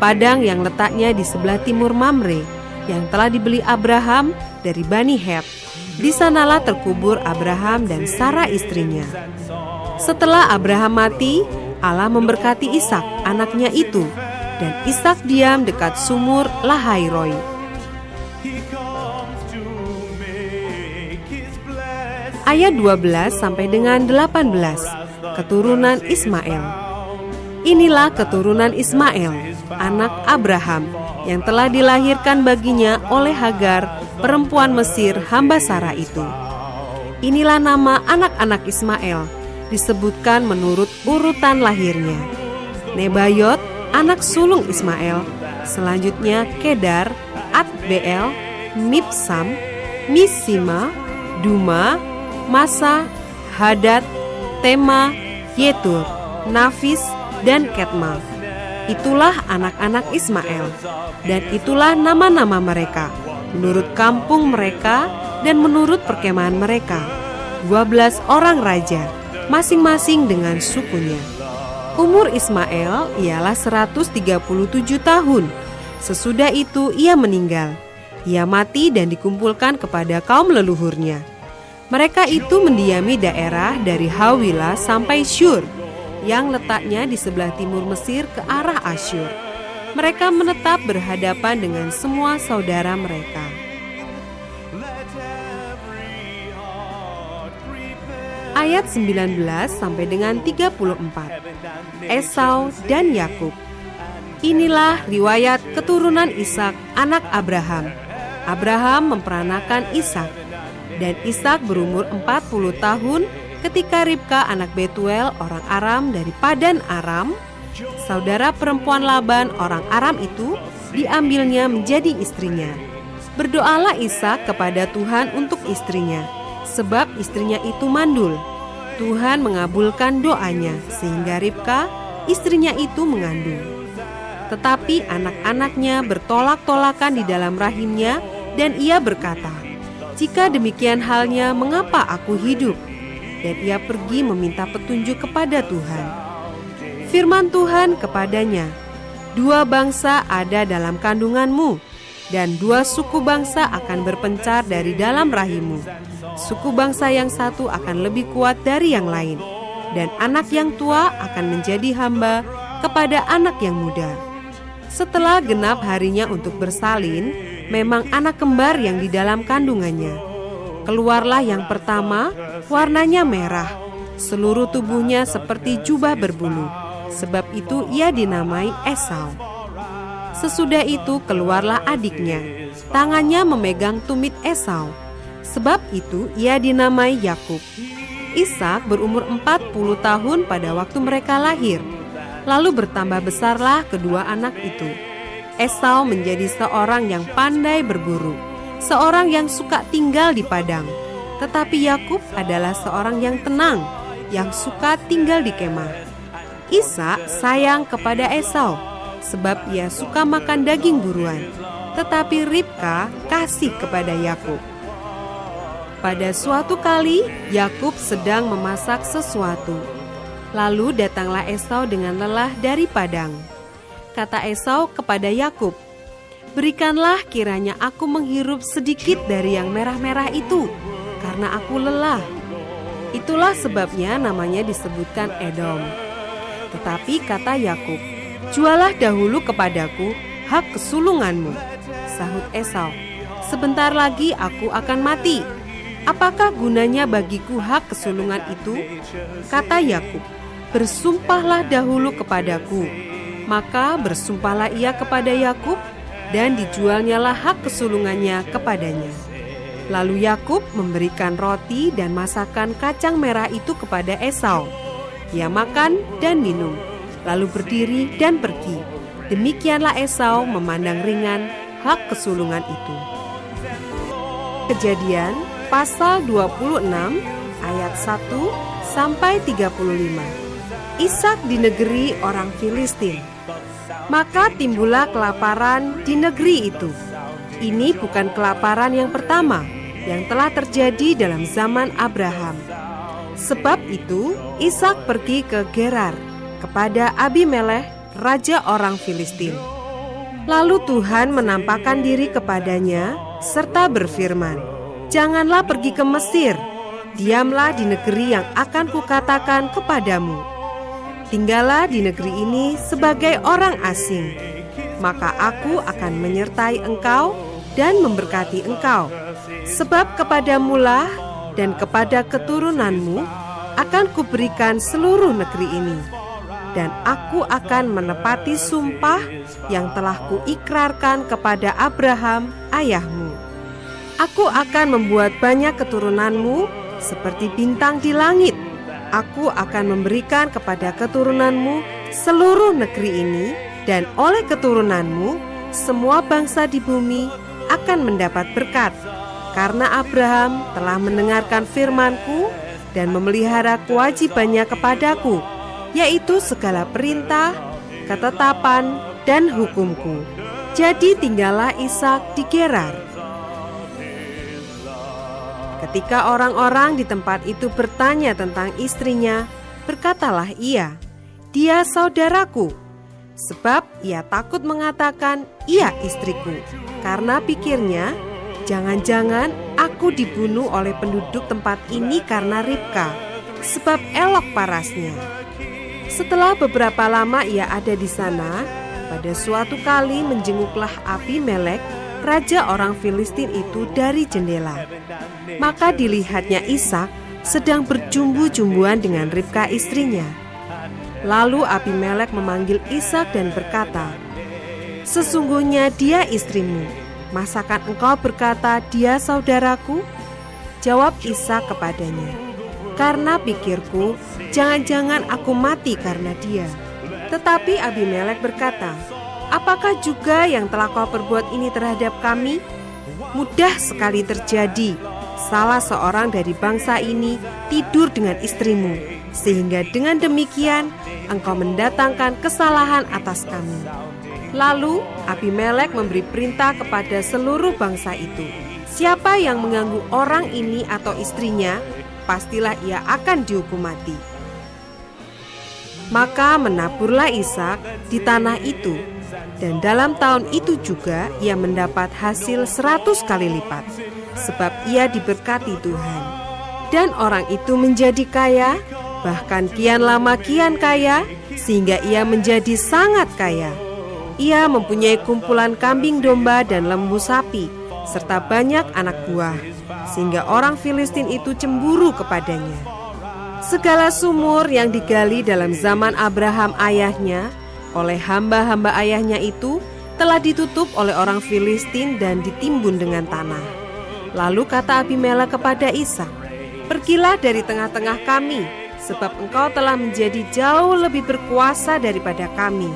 Padang yang letaknya di sebelah timur Mamre, yang telah dibeli Abraham dari Bani Het. Di sanalah terkubur Abraham dan Sarah istrinya. Setelah Abraham mati, Allah memberkati Ishak, anaknya itu, dan Ishak diam dekat sumur Lahairoi. Ayat 12 sampai dengan 18. Keturunan Ismail. Inilah keturunan Ismail, anak Abraham, yang telah dilahirkan baginya oleh Hagar, perempuan Mesir, hamba Sarah itu. Inilah nama anak-anak Ismail, disebutkan menurut urutan lahirnya. Nebayot, anak sulung Ismail, selanjutnya Kedar, Adbeel, Mibsam, Misima, Duma, Masa, Hadad, Tema, Yetur, Nafis, dan Ketma. Itulah anak-anak Ismail, dan itulah nama-nama mereka, menurut kampung mereka dan menurut perkemahan mereka. 12 orang raja, masing-masing dengan sukunya. Umur Ismail ialah 137 tahun. Sesudah itu ia meninggal. Ia mati dan dikumpulkan kepada kaum leluhurnya. Mereka itu mendiami daerah dari Hawila sampai Syur, yang letaknya di sebelah timur Mesir ke arah Asyur. Mereka menetap berhadapan dengan semua saudara mereka. Ayat 19 sampai dengan 34. Esau dan Yakub. Inilah riwayat keturunan Ishak, anak Abraham. Abraham memperanakan Ishak, dan Ishak berumur 40 tahun ketika Ribka anak Betuel orang Aram dari Padan Aram, saudara perempuan Laban orang Aram itu, diambilnya menjadi istrinya. Berdoalah Ishak kepada Tuhan untuk istrinya, sebab istrinya itu mandul. Tuhan mengabulkan doanya sehingga Ribka, istrinya itu mengandung. Tetapi anak-anaknya bertolak-tolakan di dalam rahimnya, dan ia berkata, "Jika demikian halnya, mengapa aku hidup?" Dan ia pergi meminta petunjuk kepada Tuhan. Firman Tuhan kepadanya, "Dua bangsa ada dalam kandunganmu, dan dua suku bangsa akan berpencar dari dalam rahimmu. Suku bangsa yang satu akan lebih kuat dari yang lain, dan anak yang tua akan menjadi hamba kepada anak yang muda." Setelah genap harinya untuk bersalin, memang anak kembar yang di dalam kandungannya. Keluarlah yang pertama, warnanya merah, seluruh tubuhnya seperti jubah berbulu. Sebab itu ia dinamai Esau. Sesudah itu keluarlah adiknya, tangannya memegang tumit Esau. Sebab itu ia dinamai Yakub. Ishak berumur 40 tahun pada waktu mereka lahir. Lalu bertambah besarlah kedua anak itu. Esau menjadi seorang yang pandai berburu, seorang yang suka tinggal di padang. Tetapi Yakub adalah seorang yang tenang, yang suka tinggal di kemah. Ishak sayang kepada Esau, sebab ia suka makan daging buruan. Tetapi Ribka kasih kepada Yakub. Pada suatu kali, Yakub sedang memasak sesuatu. Lalu datanglah Esau dengan lelah dari padang. Kata Esau kepada Yakub, "Berikanlah kiranya aku menghirup sedikit dari yang merah-merah itu, karena aku lelah." Itulah sebabnya namanya disebutkan Edom. Tetapi kata Yakub, "Jualah dahulu kepadaku hak kesulunganmu." Sahut Esau, "Sebentar lagi aku akan mati. Apakah gunanya bagiku hak kesulungan itu?" Kata Yakub, "Bersumpahlah dahulu kepadaku." Maka bersumpahlah ia kepada Yakub, dan dijualnyalah hak kesulungannya kepadanya. Lalu Yakub memberikan roti dan masakan kacang merah itu kepada Esau. Ia makan dan minum, lalu berdiri dan pergi. Demikianlah Esau memandang ringan hak kesulungan itu. Kejadian pasal 26 ayat 1 sampai 35. Ishak di negeri orang Filistin. Maka timbullah kelaparan di negeri itu. Ini bukan kelaparan yang pertama yang telah terjadi dalam zaman Abraham. Sebab itu Ishak pergi ke Gerar kepada Abimelekh, raja orang Filistin. Lalu Tuhan menampakkan diri kepadanya serta berfirman, "Janganlah pergi ke Mesir, diamlah di negeri yang akan kukatakan kepadamu. Tinggallah di negeri ini sebagai orang asing, maka aku akan menyertai engkau dan memberkati engkau. Sebab kepadamulah dan kepada keturunanmu akan kuberikan seluruh negeri ini, dan aku akan menepati sumpah yang telah kuikrarkan kepada Abraham ayahmu. Aku akan membuat banyak keturunanmu seperti bintang di langit. Aku akan memberikan kepada keturunanmu seluruh negeri ini, dan oleh keturunanmu semua bangsa di bumi akan mendapat berkat. Karena Abraham telah mendengarkan firman-Ku dan memelihara kewajibannya kepadaku, yaitu segala perintah, ketetapan, dan hukum-Ku. Jadi tinggallah Ishak di Gerar." Ketika orang-orang di tempat itu bertanya tentang istrinya, berkatalah ia, "Dia saudaraku." Sebab ia takut mengatakan, "Ia istriku," karena pikirnya, "Jangan-jangan aku dibunuh oleh penduduk tempat ini karena Ribka, sebab elok parasnya." Setelah beberapa lama ia ada di sana, pada suatu kali menjenguklah Abimelekh, raja orang Filistin itu dari jendela. Maka dilihatnya Ishak sedang berjumbu-jumbuan dengan Ribka istrinya. Lalu Abimelekh memanggil Ishak dan berkata, "Sesungguhnya dia istrimu. Masakan engkau berkata dia saudaraku?" Jawab Ishak kepadanya, "Karena pikirku, jangan-jangan aku mati karena dia." Tetapi Abimelekh berkata, "Apakah juga yang telah kau perbuat ini terhadap kami? Mudah sekali terjadi, salah seorang dari bangsa ini tidur dengan istrimu, sehingga dengan demikian engkau mendatangkan kesalahan atas kami." Lalu Abimelekh memberi perintah kepada seluruh bangsa itu, "Siapa yang mengganggu orang ini atau istrinya, pastilah ia akan dihukum mati." Maka menaburlah Ishak di tanah itu, dan dalam tahun itu juga ia mendapat hasil 100 kali lipat, sebab ia diberkati Tuhan. Dan orang itu menjadi kaya, bahkan kian lama kian kaya, sehingga ia menjadi sangat kaya. Ia mempunyai kumpulan kambing domba dan lembu sapi, serta banyak anak buah, sehingga orang Filistin itu cemburu kepadanya. Segala sumur yang digali dalam zaman Abraham ayahnya oleh hamba-hamba ayahnya itu telah ditutup oleh orang Filistin dan ditimbun dengan tanah. Lalu kata Abimelekh kepada Ishak, "Pergilah dari tengah-tengah kami, sebab engkau telah menjadi jauh lebih berkuasa daripada kami."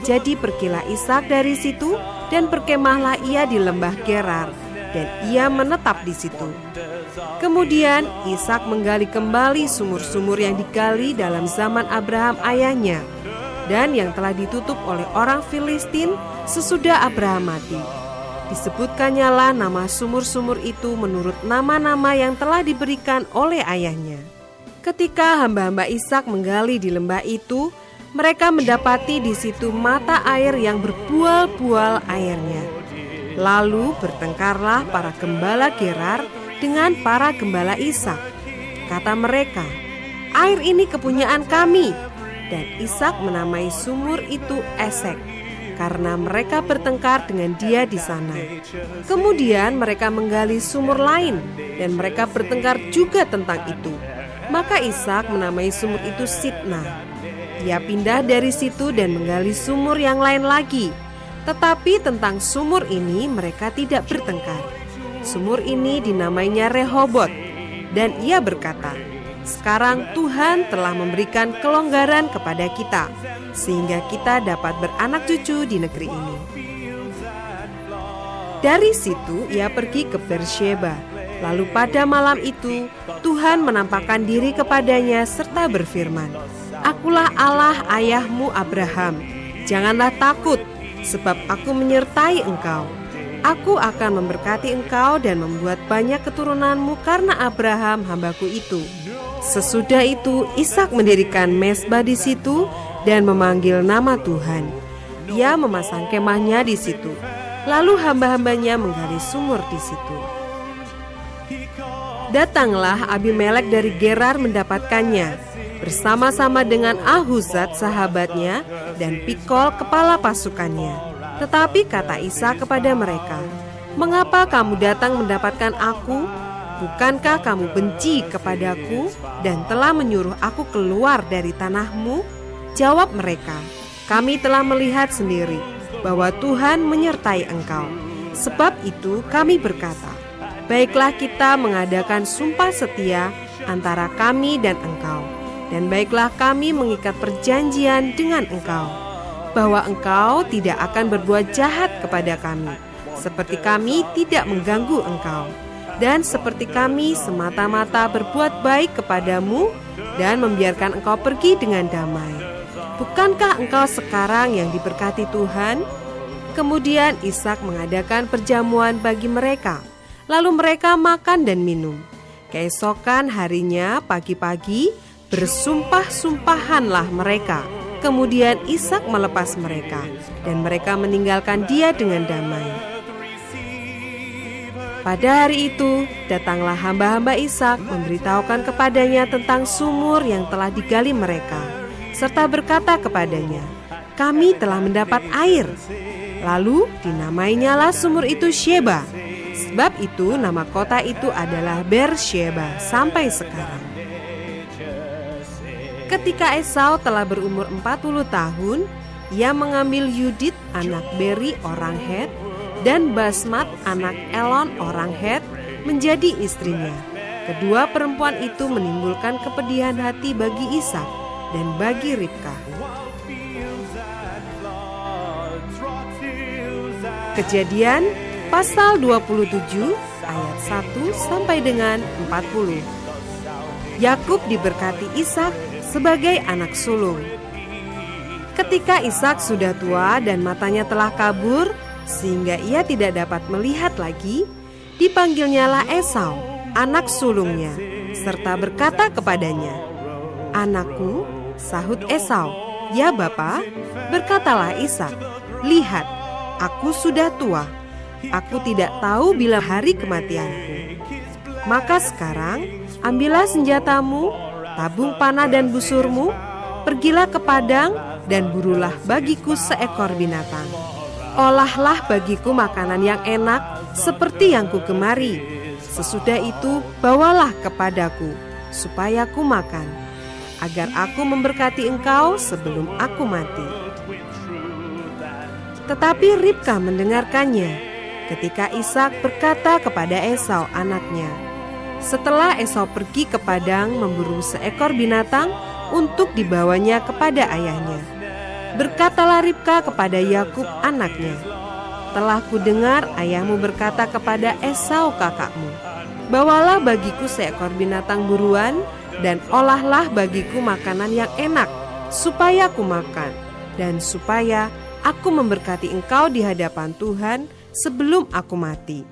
Jadi pergilah Ishak dari situ, dan berkemahlah ia di lembah Gerar, dan ia menetap di situ. Kemudian Ishak menggali kembali sumur-sumur yang digali dalam zaman Abraham ayahnya, dan yang telah ditutup oleh orang Filistin sesudah Abraham mati. Disebutkannya lah nama sumur-sumur itu menurut nama-nama yang telah diberikan oleh ayahnya. Ketika hamba-hamba Ishak menggali di lembah itu, mereka mendapati di situ mata air yang berbual-bual airnya. Lalu bertengkarlah para gembala Gerar dengan para gembala Ishak. Kata mereka, "Air ini kepunyaan kami." Dan Ishak menamai sumur itu Esek, karena mereka bertengkar dengan dia di sana. Kemudian mereka menggali sumur lain, dan mereka bertengkar juga tentang itu. Maka Ishak menamai sumur itu Sitna. Ia pindah dari situ dan menggali sumur yang lain lagi. Tetapi tentang sumur ini mereka tidak bertengkar. Sumur ini dinamainya Rehobot. Dan ia berkata, Sekarang Tuhan telah memberikan kelonggaran kepada kita, sehingga kita dapat beranak cucu di negeri ini. Dari situ ia pergi ke Beersheba. Lalu pada malam itu Tuhan menampakkan diri kepadanya serta berfirman, "Akulah Allah ayahmu Abraham. Janganlah takut, sebab aku menyertai engkau. Aku akan memberkati engkau dan membuat banyak keturunanmu karena Abraham hambaku itu." Sesudah itu Ishak mendirikan mezbah di situ dan memanggil nama Tuhan. Ia memasang kemahnya di situ. Lalu hamba-hambanya menggali sumur di situ. Datanglah Abimelek dari Gerar mendapatkannya, bersama-sama dengan Ahuzat sahabatnya dan Pikol kepala pasukannya. Tetapi kata Ishak kepada mereka, "Mengapa kamu datang mendapatkan aku? Bukankah kamu benci kepadaku dan telah menyuruh aku keluar dari tanahmu?" Jawab mereka, "Kami telah melihat sendiri bahwa Tuhan menyertai engkau. Sebab itu kami berkata, baiklah kita mengadakan sumpah setia antara kami dan engkau. Dan baiklah kami mengikat perjanjian dengan engkau, bahwa engkau tidak akan berbuat jahat kepada kami, seperti kami tidak mengganggu engkau. Dan seperti kami semata-mata berbuat baik kepadamu dan membiarkan engkau pergi dengan damai. Bukankah engkau sekarang yang diberkati Tuhan?" Kemudian Ishak mengadakan perjamuan bagi mereka. Lalu mereka makan dan minum. Keesokan harinya pagi-pagi bersumpah-sumpahanlah mereka. Kemudian Ishak melepas mereka, dan mereka meninggalkan dia dengan damai. Pada hari itu datanglah hamba-hamba Ishak memberitahukan kepadanya tentang sumur yang telah digali mereka, serta berkata kepadanya, "Kami telah mendapat air." Lalu dinamainyalah sumur itu Sheba. Sebab itu nama kota itu adalah Beersheba sampai sekarang. Ketika Esau telah berumur 40 tahun, ia mengambil Yudit anak Beri orang Het dan Basmat anak Elon orang Het menjadi istrinya. Kedua perempuan itu menimbulkan kepedihan hati bagi Ishak dan bagi Ribka. Kejadian pasal 27 ayat 1 sampai dengan 40. Yakub diberkati Ishak sebagai anak sulung. Ketika Ishak sudah tua dan matanya telah kabur sehingga ia tidak dapat melihat lagi, dipanggilnyalah Esau, anak sulungnya, serta berkata kepadanya, "Anakku," sahut Esau. "Ya Bapa," berkatalah Ishak, "lihat, aku sudah tua. Aku tidak tahu bila hari kematianku. Maka sekarang ambillah senjatamu, tabung panah dan busurmu, pergilah ke padang dan burulah bagiku seekor binatang. Olahlah bagiku makanan yang enak seperti yang kugemari. Sesudah itu bawalah kepadaku supaya ku makan, agar aku memberkati engkau sebelum aku mati." Tetapi Ribka mendengarkannya ketika Ishak berkata kepada Esau anaknya, setelah Esau pergi ke padang memburu seekor binatang untuk dibawanya kepada ayahnya. Berkatalah Ribka kepada Yakub anaknya, "Telah kudengar ayahmu berkata kepada Esau kakakmu, bawalah bagiku seekor binatang buruan dan olahlah bagiku makanan yang enak, supaya ku makan, dan supaya aku memberkati engkau di hadapan Tuhan sebelum aku mati.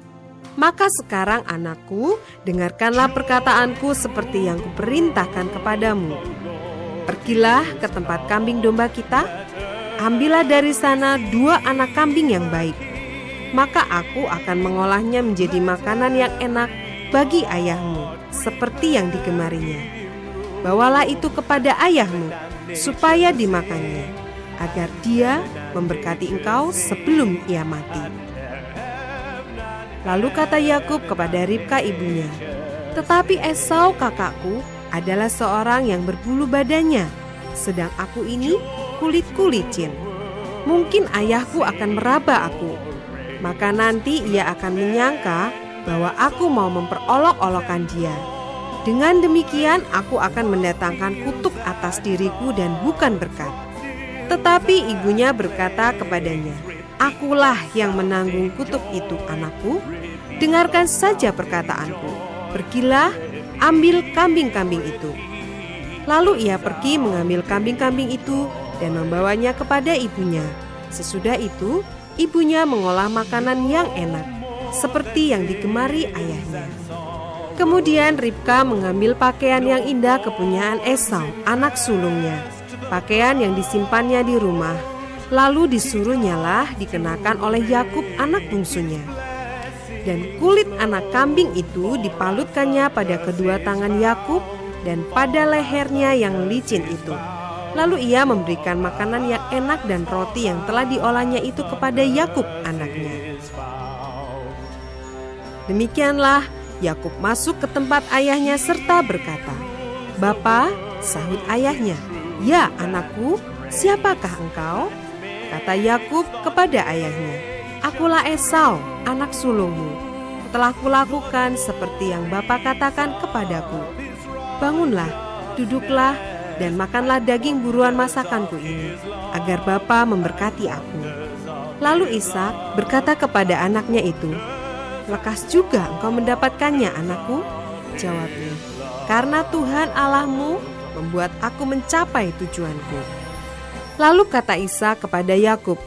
Maka sekarang anakku, dengarkanlah perkataanku seperti yang kuperintahkan kepadamu. Pergilah ke tempat kambing domba kita, ambillah dari sana 2 anak kambing yang baik. Maka aku akan mengolahnya menjadi makanan yang enak bagi ayahmu, seperti yang digemarinya. Bawalah itu kepada ayahmu, supaya dimakannya, agar dia memberkati engkau sebelum ia mati." Lalu kata Yakub kepada Ribka ibunya, "Tetapi Esau kakakku adalah seorang yang berbulu badannya, sedang aku ini kulitku licin. Mungkin ayahku akan meraba aku, maka nanti ia akan menyangka bahwa aku mau memperolok-olokkan dia. Dengan demikian aku akan mendatangkan kutuk atas diriku dan bukan berkat." Tetapi ibunya berkata kepadanya, "Akulah yang menanggung kutuk itu, anakku. Dengarkan saja perkataanku. Pergilah, ambil kambing-kambing itu." Lalu ia pergi mengambil kambing-kambing itu dan membawanya kepada ibunya. Sesudah itu, ibunya mengolah makanan yang enak, seperti yang digemari ayahnya. Kemudian Ribka mengambil pakaian yang indah kepunyaan Esau, anak sulungnya, pakaian yang disimpannya di rumah, lalu disuruhnyalah dikenakan oleh Yakub anak bungsunya. Dan kulit anak kambing itu dipalutkannya pada kedua tangan Yakub dan pada lehernya yang licin itu. Lalu ia memberikan makanan yang enak dan roti yang telah diolahnya itu kepada Yakub anaknya. Demikianlah Yakub masuk ke tempat ayahnya serta berkata, "Bapa," sahut ayahnya. "Ya anakku, siapakah engkau?" Kata Yakub kepada ayahnya, "Akulah Esau, anak sulungmu. Telah kulakukan seperti yang bapa katakan kepadaku. Bangunlah, duduklah, dan makanlah daging buruan masakanku ini, agar bapa memberkati aku." Lalu Ishak berkata kepada anaknya itu, "Lekas juga engkau mendapatkannya, anakku?" Jawabnya, "Karena Tuhan Allahmu membuat aku mencapai tujuanku." Lalu kata Ishak kepada Yakub,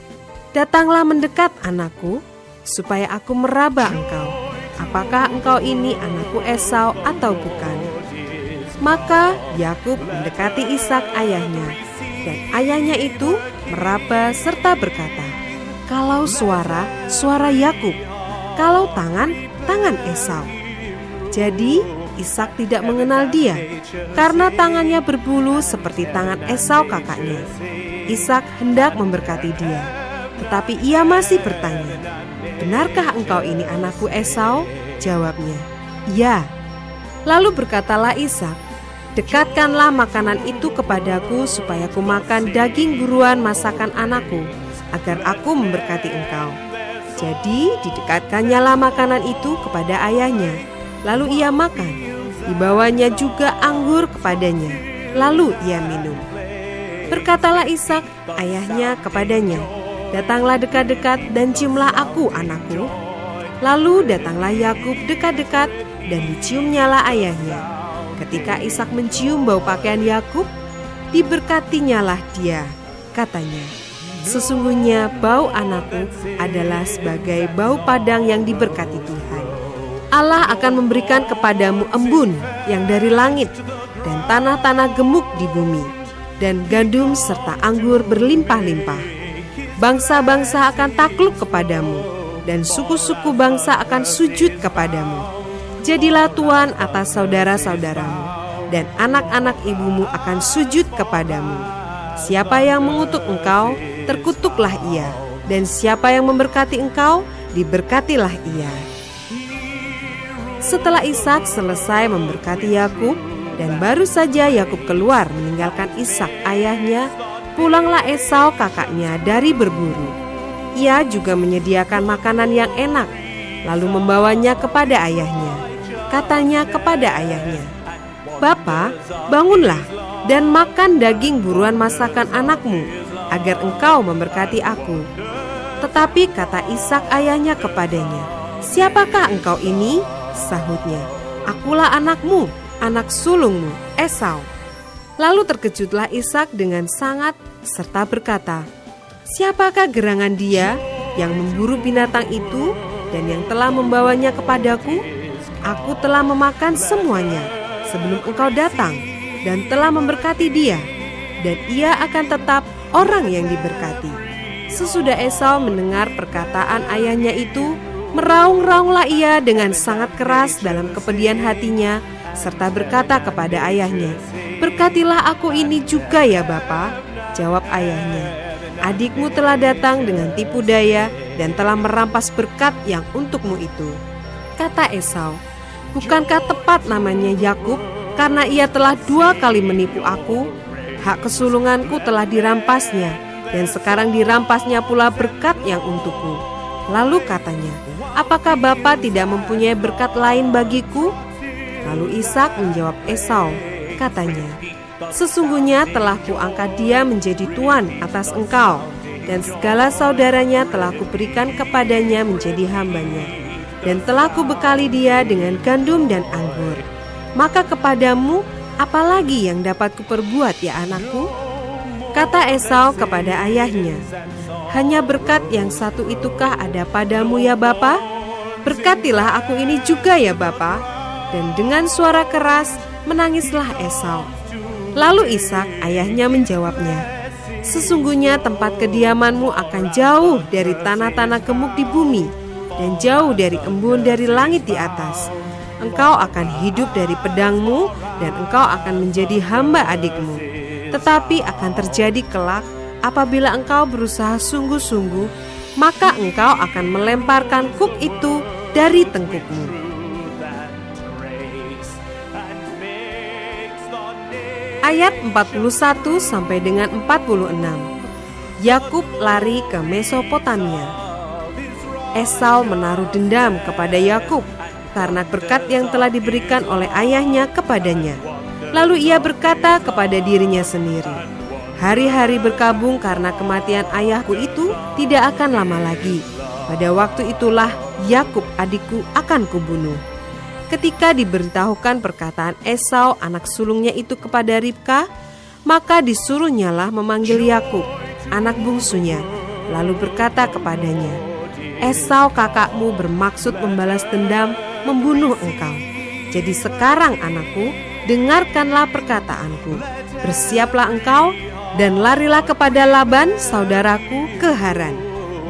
"Datanglah mendekat, anakku, supaya aku meraba engkau. Apakah engkau ini anakku Esau atau bukan?" Maka Yakub mendekati Ishak ayahnya, dan ayahnya itu meraba serta berkata, "Kalau suara Yakub, kalau tangan Esau." Jadi Ishak tidak mengenal dia, karena tangannya berbulu seperti tangan Esau kakaknya. Ishak hendak memberkati dia, tetapi ia masih bertanya, "Benarkah engkau ini anakku Esau?" Jawabnya, "Ya." Lalu berkatalah Ishak, "Dekatkanlah makanan itu kepadaku supaya aku makan daging buruan masakan anakku, agar aku memberkati engkau." Jadi didekatkannyalah makanan itu kepada ayahnya, lalu ia makan. Dibawanya juga anggur kepadanya, lalu ia minum. Berkatalah Ishak ayahnya kepadanya, "Datanglah dekat-dekat dan ciumlah aku, anakku." Lalu datanglah Yakub dekat-dekat dan diciumnyalah ayahnya. Ketika Ishak mencium bau pakaian Yakub, diberkatinyalah dia. Katanya, "Sesungguhnya bau anakku adalah sebagai bau padang yang diberkati Tuhan. Allah akan memberikan kepadamu embun yang dari langit dan tanah-tanah gemuk di bumi, dan gandum serta anggur berlimpah-limpah. Bangsa-bangsa akan takluk kepadamu, dan suku-suku bangsa akan sujud kepadamu. Jadilah tuan atas saudara-saudaramu, dan anak-anak ibumu akan sujud kepadamu. Siapa yang mengutuk engkau, terkutuklah ia, dan siapa yang memberkati engkau, diberkatilah ia." Setelah Ishak selesai memberkati Yakub, dan baru saja Yakub keluar meninggalkan Ishak ayahnya, pulanglah Esau kakaknya dari berburu. Ia juga menyediakan makanan yang enak, lalu membawanya kepada ayahnya. Katanya kepada ayahnya, "Bapa, bangunlah dan makan daging buruan masakan anakmu, agar engkau memberkati aku." Tetapi kata Ishak ayahnya kepadanya, "Siapakah engkau ini?" Sahutnya, "Akulah anakmu, anak sulungmu, Esau." Lalu terkejutlah Ishak dengan sangat serta berkata, "Siapakah gerangan dia yang memburu binatang itu dan yang telah membawanya kepadaku? Aku telah memakan semuanya sebelum engkau datang dan telah memberkati dia, dan ia akan tetap orang yang diberkati." Sesudah Esau mendengar perkataan ayahnya itu, meraung-raunglah ia dengan sangat keras dalam kepedihan hatinya, serta berkata kepada ayahnya, "Berkatilah aku ini juga ya Bapa." Jawab ayahnya, "Adikmu telah datang dengan tipu daya dan telah merampas berkat yang untukmu itu." Kata Esau, "Bukankah tepat namanya Yakub, karena ia telah 2 kali menipu aku? Hak kesulunganku telah dirampasnya, dan sekarang dirampasnya pula berkat yang untukku." Lalu katanya, "Apakah Bapa tidak mempunyai berkat lain bagiku?" Lalu Ishak menjawab Esau, katanya, "Sesungguhnya telah kuangkat dia menjadi tuan atas engkau, dan segala saudaranya telah kuberikan kepadanya menjadi hambanya, dan telah kubekali dia dengan gandum dan anggur. Maka kepadamu apalagi yang dapat kuperbuat, ya anakku?" Kata Esau kepada ayahnya, "Hanya berkat yang satu itukah ada padamu, ya Bapa? Berkatilah aku ini juga, ya Bapa." Dan dengan suara keras menangislah Esau. Lalu Ishak ayahnya menjawabnya, "Sesungguhnya tempat kediamanmu akan jauh dari tanah-tanah gemuk di bumi, dan jauh dari embun dari langit di atas. Engkau akan hidup dari pedangmu, dan engkau akan menjadi hamba adikmu. Tetapi akan terjadi kelak, apabila engkau berusaha sungguh-sungguh, maka engkau akan melemparkan kuk itu dari tengkukmu." Ayat 41 sampai dengan 46. Yakub lari ke Mesopotamia. Esau menaruh dendam kepada Yakub karena berkat yang telah diberikan oleh ayahnya kepadanya. Lalu ia berkata kepada dirinya sendiri, "Hari-hari berkabung karena kematian ayahku itu tidak akan lama lagi. Pada waktu itulah Yakub adikku akan kubunuh." Ketika diberitahukan perkataan Esau anak sulungnya itu kepada Ribka, maka disuruhnyalah memanggil Yakub, anak bungsunya, lalu berkata kepadanya, "Esau kakakmu bermaksud membalas dendam, membunuh engkau. Jadi sekarang anakku, dengarkanlah perkataanku. Bersiaplah engkau dan larilah kepada Laban saudaraku ke Haran,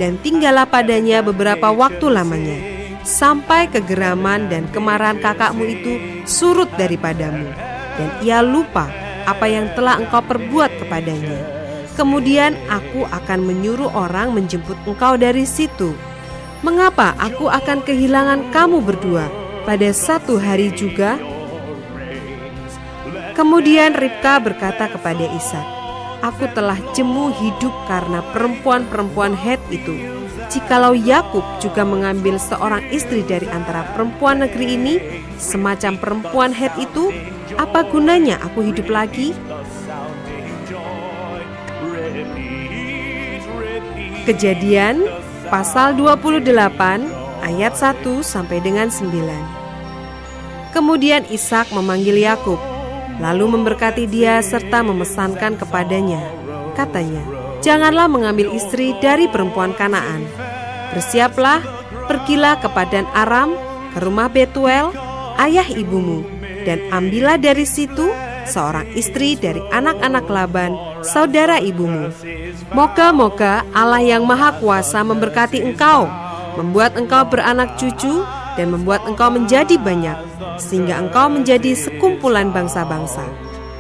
dan tinggallah padanya beberapa waktu lamanya, sampai kegeraman dan kemarahan kakakmu itu surut daripadamu, dan ia lupa apa yang telah engkau perbuat kepadanya. Kemudian aku akan menyuruh orang menjemput engkau dari situ. Mengapa aku akan kehilangan kamu berdua pada satu hari juga?" Kemudian Ribka berkata kepada Ishak, "Aku telah jemu hidup karena perempuan-perempuan Het itu. Jikalau Yakub juga mengambil seorang istri dari antara perempuan negeri ini, semacam perempuan Het itu, apa gunanya aku hidup lagi?" Kejadian pasal 28 ayat 1 sampai dengan 9. Kemudian Ishak memanggil Yakub, lalu memberkati dia serta memesankan kepadanya. Katanya, "Janganlah mengambil istri dari perempuan Kanaan. Bersiaplah, pergilah ke Padan Aram, ke rumah Betuel, ayah ibumu, dan ambillah dari situ seorang istri dari anak-anak Laban, saudara ibumu. Moga-moga Allah yang Maha Kuasa memberkati engkau, membuat engkau beranak cucu, dan membuat engkau menjadi banyak, sehingga engkau menjadi sekumpulan bangsa-bangsa.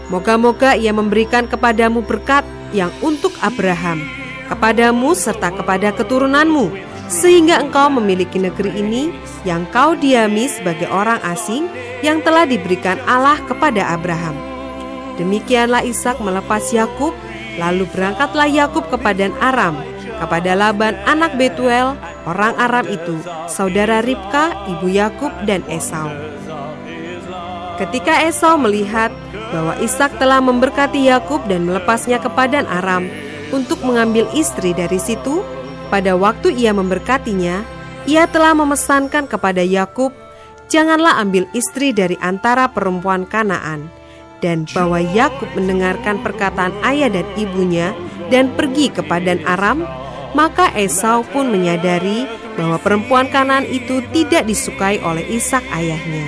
Moga-moga ia memberikan kepadamu berkat yang untuk Abraham, kepadamu serta kepada keturunanmu, sehingga engkau memiliki negeri ini yang kau diami sebagai orang asing, yang telah diberikan Allah kepada Abraham." Demikianlah Ishak melepas Yakub, lalu berangkatlah Yakub ke Padan Aram, kepada Laban anak Betuel, orang Aram itu, saudara Ribka, ibu Yakub dan Esau. Ketika Esau melihat bahwa Ishak telah memberkati Yakub dan melepasnya ke Padan Aram untuk mengambil istri dari situ, pada waktu ia memberkatinya, ia telah memesankan kepada Yakub, "Janganlah ambil istri dari antara perempuan Kanaan." Dan bahwa Yakub mendengarkan perkataan ayah dan ibunya dan pergi ke Padan Aram, maka Esau pun menyadari bahwa perempuan Kanaan itu tidak disukai oleh Ishak ayahnya.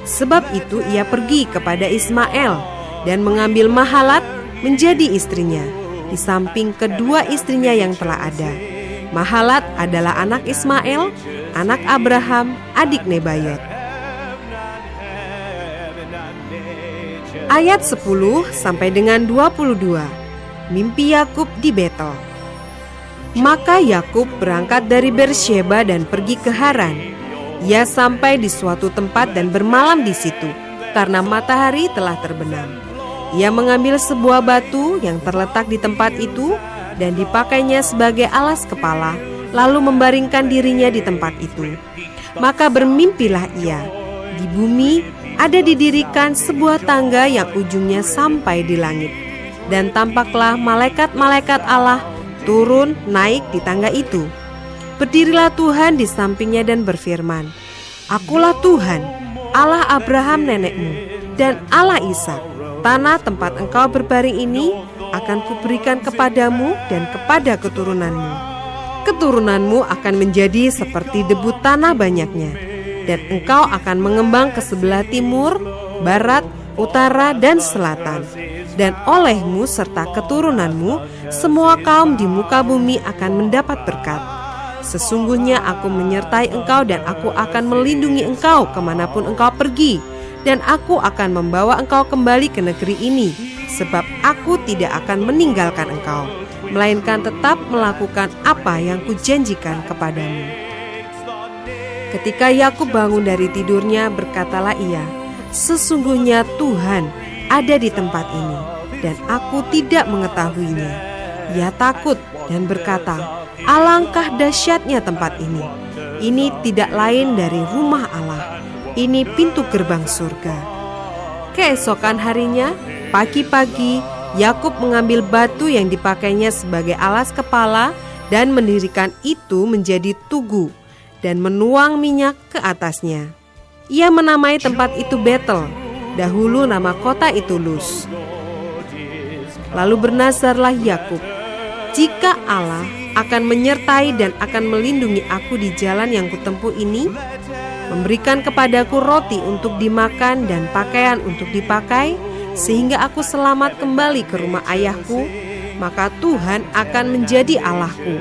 Sebab itu ia pergi kepada Ismael dan mengambil Mahalat menjadi istrinya, di samping kedua istrinya yang telah ada. Mahalat adalah anak Ismael, anak Abraham, adik Nebayot. Ayat 10 sampai dengan 22. Mimpi Yakub di Betel. Maka Yakub berangkat dari Bersheba dan pergi ke Haran. Ia sampai di suatu tempat dan bermalam di situ, karena matahari telah terbenam. Ia mengambil sebuah batu yang terletak di tempat itu dan dipakainya sebagai alas kepala, lalu membaringkan dirinya di tempat itu. Maka bermimpilah ia. Di bumi ada didirikan sebuah tangga yang ujungnya sampai di langit. Dan tampaklah malaikat-malaikat Allah turun naik di tangga itu. Berdirilah Tuhan di sampingnya dan berfirman, "Akulah Tuhan, Allah Abraham nenekmu, dan Allah Ishak. Tanah tempat engkau berbaring ini akan kuberikan kepadamu dan kepada keturunanmu. Keturunanmu akan menjadi seperti debu tanah banyaknya, dan engkau akan mengembang ke sebelah timur, barat, utara, dan selatan. Dan olehmu serta keturunanmu, semua kaum di muka bumi akan mendapat berkat. Sesungguhnya aku menyertai engkau dan aku akan melindungi engkau kemanapun engkau pergi. Dan aku akan membawa engkau kembali ke negeri ini, sebab aku tidak akan meninggalkan engkau, melainkan tetap melakukan apa yang kujanjikan kepadamu." Ketika Yakub bangun dari tidurnya, berkatalah ia, "Sesungguhnya Tuhan ada di tempat ini, dan aku tidak mengetahuinya." Ia takut dan berkata, "Alangkah dahsyatnya tempat ini. Ini tidak lain dari rumah Allah. Ini pintu gerbang surga." Keesokan harinya, pagi-pagi, Yakub mengambil batu yang dipakainya sebagai alas kepala dan mendirikan itu menjadi tugu dan menuang minyak ke atasnya. Ia menamai tempat itu Betel. Dahulu nama kota itu Luz. Lalu bernazarlah Yakub, "Jika Allah akan menyertai dan akan melindungi aku di jalan yang kutempuh ini, memberikan kepadaku roti untuk dimakan dan pakaian untuk dipakai, sehingga aku selamat kembali ke rumah ayahku, maka Tuhan akan menjadi Allahku,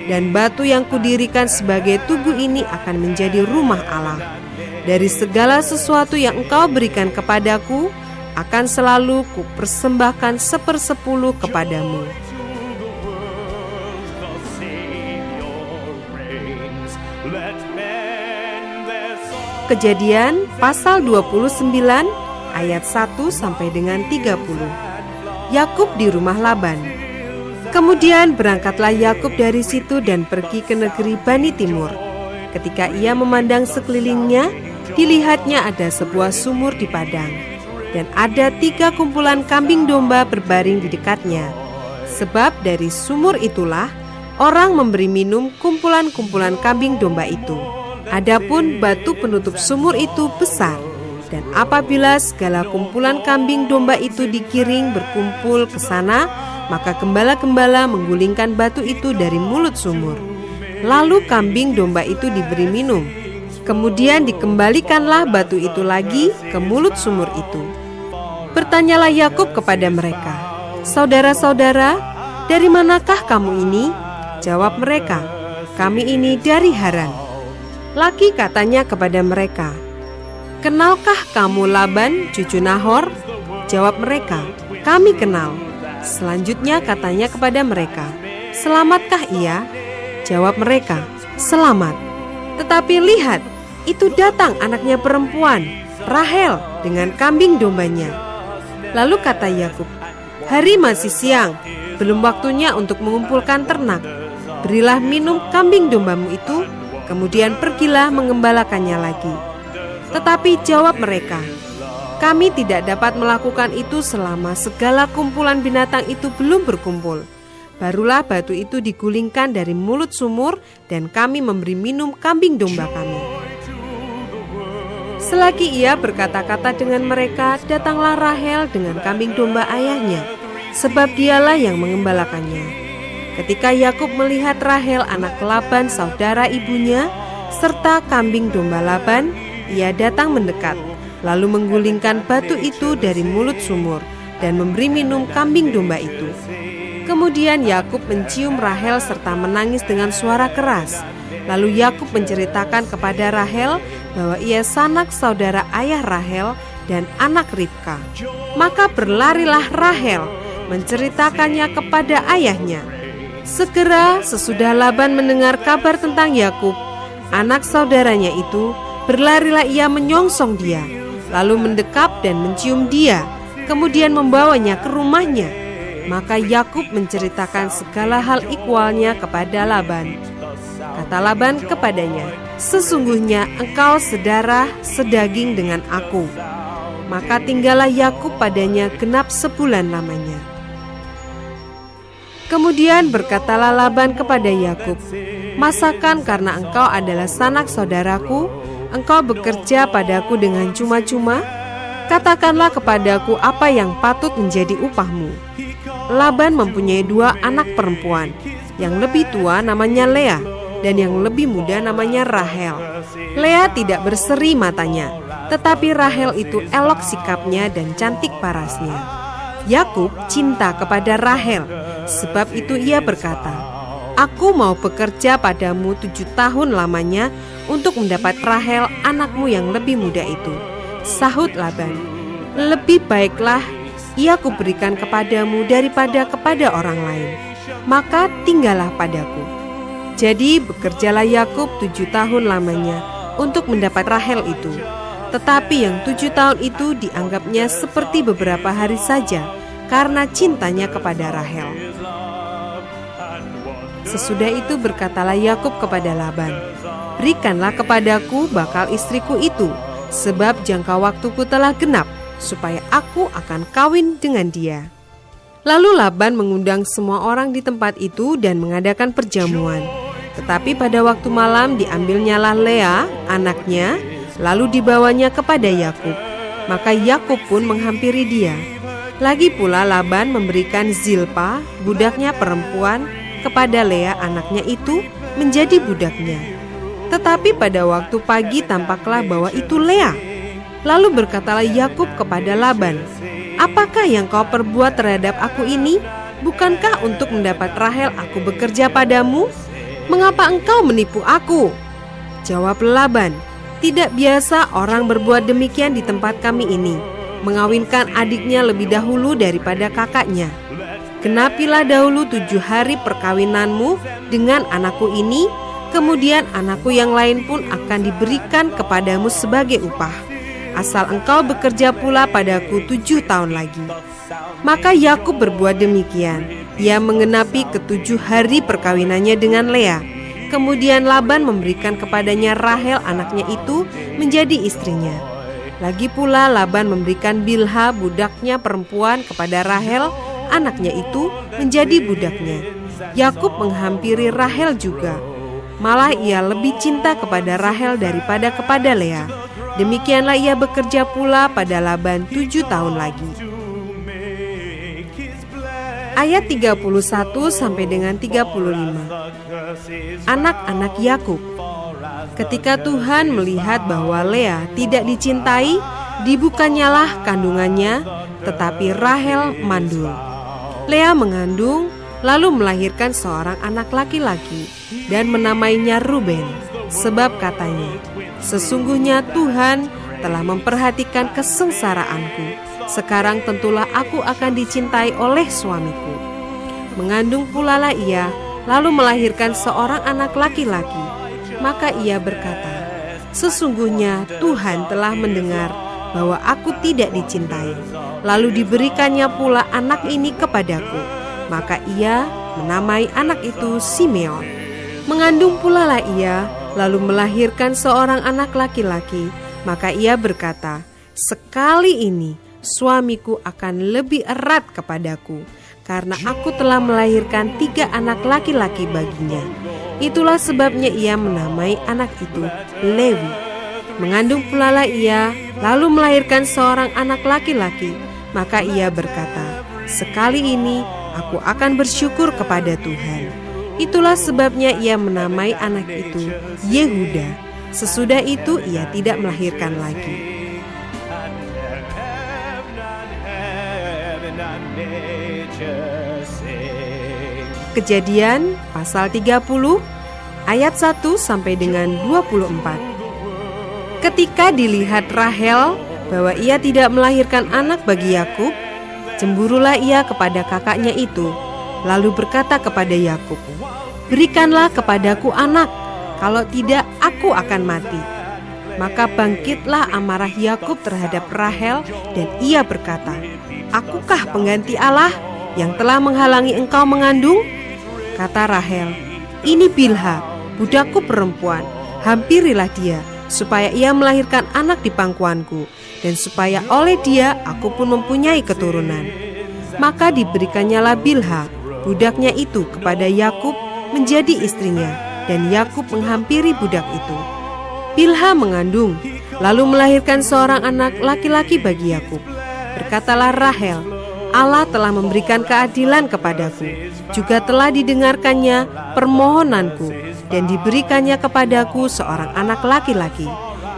dan batu yang kudirikan sebagai tugu ini akan menjadi rumah Allah. Dari segala sesuatu yang engkau berikan kepadaku, akan selalu kupersembahkan 1/10 kepadamu." Kejadian pasal 29 ayat 1 sampai dengan 30. Yakub di rumah Laban. Kemudian berangkatlah Yakub dari situ dan pergi ke negeri Bani Timur. Ketika ia memandang sekelilingnya, dilihatnya ada sebuah sumur di padang, dan ada 3 kumpulan kambing domba berbaring di dekatnya. Sebab dari sumur itulah orang memberi minum kumpulan-kumpulan kambing domba itu. Adapun batu penutup sumur itu besar, dan apabila segala kumpulan kambing domba itu digiring berkumpul ke sana, maka gembala-gembala menggulingkan batu itu dari mulut sumur. Lalu kambing domba itu diberi minum. Kemudian dikembalikanlah batu itu lagi ke mulut sumur itu. Bertanyalah Yakub kepada mereka, "Saudara-saudara, dari manakah kamu ini?" Jawab mereka, "Kami ini dari Haran." Lagi katanya kepada mereka, "Kenalkah kamu Laban, cucu Nahor?" Jawab mereka, "Kami kenal." Selanjutnya katanya kepada mereka, "Selamatkah ia?" Jawab mereka, "Selamat." Tetapi lihat, itu datang anaknya perempuan, Rahel, dengan kambing dombanya. Lalu kata Yakub, "Hari masih siang, belum waktunya untuk mengumpulkan ternak. Berilah minum kambing dombamu itu, kemudian pergilah mengembalakannya lagi." Tetapi jawab mereka, "Kami tidak dapat melakukan itu selama segala kumpulan binatang itu belum berkumpul. Barulah batu itu digulingkan dari mulut sumur dan kami memberi minum kambing domba kami." Selagi ia berkata-kata dengan mereka, datanglah Rahel dengan kambing domba ayahnya, sebab dialah yang mengembalakannya. Ketika Yakub melihat Rahel anak Laban saudara ibunya serta kambing domba Laban, ia datang mendekat, lalu menggulingkan batu itu dari mulut sumur dan memberi minum kambing domba itu. Kemudian Yakub mencium Rahel serta menangis dengan suara keras. Lalu Yakub menceritakan kepada Rahel bahwa ia sanak saudara ayah Rahel dan anak Ribka. Maka berlarilah Rahel menceritakannya kepada ayahnya. Segera sesudah Laban mendengar kabar tentang Yakub, anak saudaranya itu, berlarilah ia menyongsong dia, lalu mendekap dan mencium dia, kemudian membawanya ke rumahnya. Maka Yakub menceritakan segala hal ikhwalnya kepada Laban. Kata Laban kepadanya, "Sesungguhnya engkau sedarah sedaging dengan aku." Maka tinggallah Yakub padanya genap sebulan lamanya. Kemudian berkatalah Laban kepada Yakub, "Masakan karena engkau adalah sanak saudaraku, engkau bekerja padaku dengan cuma-cuma? Katakanlah kepadaku apa yang patut menjadi upahmu." Laban mempunyai 2 anak perempuan. Yang lebih tua namanya Lea, dan yang lebih muda namanya Rahel. Lea tidak berseri matanya, tetapi Rahel itu elok sikapnya dan cantik parasnya. Yakub cinta kepada Rahel, sebab itu ia berkata, "Aku mau bekerja padamu 7 tahun lamanya untuk mendapat Rahel anakmu yang lebih muda itu." Sahut Laban, "Lebih baiklah ia kuberikan kepadamu daripada kepada orang lain, maka tinggallah padaku." Jadi bekerjalah Yakub 7 tahun lamanya untuk mendapat Rahel itu. Tetapi yang 7 tahun itu dianggapnya seperti beberapa hari saja karena cintanya kepada Rahel. Sesudah itu berkatalah Yakub kepada Laban, "Berikanlah kepadaku bakal istriku itu, sebab jangka waktuku telah genap, supaya aku akan kawin dengan dia." Lalu Laban mengundang semua orang di tempat itu dan mengadakan perjamuan. Tetapi pada waktu malam diambilnyalah Lea, anaknya, lalu dibawanya kepada Yakub. Maka Yakub pun menghampiri dia. Lagi pula Laban memberikan Zilpa, budaknya perempuan, kepada Lea anaknya itu menjadi budaknya. Tetapi pada waktu pagi tampaklah bahwa itu Lea. Lalu berkatalah Yakub kepada Laban, "Apakah yang kau perbuat terhadap aku ini? Bukankah untuk mendapat Rahel aku bekerja padamu? Mengapa engkau menipu aku?" Jawab Laban, "Tidak biasa orang berbuat demikian di tempat kami ini, mengawinkan adiknya lebih dahulu daripada kakaknya. Genapilah dahulu 7 hari perkawinanmu dengan anakku ini, kemudian anakku yang lain pun akan diberikan kepadamu sebagai upah, asal engkau bekerja pula padaku 7 tahun lagi." Maka Yakub berbuat demikian. Ia menggenapi ke-7 hari perkawinannya dengan Lea. Kemudian Laban memberikan kepadanya Rahel anaknya itu menjadi istrinya. Lagi pula Laban memberikan Bilha budaknya perempuan kepada Rahel anaknya itu menjadi budaknya. Yakub menghampiri Rahel juga. Malah ia lebih cinta kepada Rahel daripada kepada Lea. Demikianlah ia bekerja pula pada Laban 7 tahun lagi. Ayat 31 sampai dengan 35. Anak-anak Yakub. Ketika Tuhan melihat bahwa Lea tidak dicintai, dibukanyalah kandungannya, tetapi Rahel mandul. Lea mengandung, lalu melahirkan seorang anak laki-laki dan menamainya Ruben, sebab katanya, "Sesungguhnya Tuhan telah memperhatikan kesengsaraanku. Sekarang tentulah aku akan dicintai oleh suamiku." Mengandung pula lah ia, lalu melahirkan seorang anak laki-laki. Maka ia berkata, "Sesungguhnya Tuhan telah mendengar bahwa aku tidak dicintai." Lalu diberikannya pula anak ini kepadaku. Maka ia menamai anak itu Simeon. Mengandung pula lah ia, lalu melahirkan seorang anak laki-laki. Maka ia berkata, "Sekali ini suamiku akan lebih erat kepadaku, karena aku telah melahirkan 3 anak laki-laki baginya." Itulah sebabnya ia menamai anak itu Lewi. Mengandung pula lah ia, lalu melahirkan seorang anak laki-laki. Maka ia berkata, "Sekali ini aku akan bersyukur kepada Tuhan." Itulah sebabnya ia menamai anak itu Yehuda. Sesudah itu ia tidak melahirkan lagi. Kejadian pasal 30 ayat 1 sampai dengan 24. Ketika dilihat Rahel bahwa ia tidak melahirkan anak bagi Yakub, cemburulah ia kepada kakaknya itu, lalu berkata kepada Yakub, "Berikanlah kepadaku anak, kalau tidak aku akan mati." Maka bangkitlah amarah Yakub terhadap Rahel dan ia berkata, "Akukah pengganti Allah yang telah menghalangi engkau mengandung?" Kata Rahel, "Ini Bilha, budakku perempuan, hampirilah dia, supaya ia melahirkan anak di pangkuanku, dan supaya oleh dia aku pun mempunyai keturunan. Maka diberikannya Bilha, budaknya itu, kepada Yakub menjadi istrinya, dan Yakub menghampiri budak itu. Bilha mengandung, lalu melahirkan seorang anak laki-laki bagi Yakub. Berkatalah Rahel, Allah telah memberikan keadilan kepadaku, juga telah didengarkannya permohonanku, dan diberikannya kepadaku seorang anak laki-laki.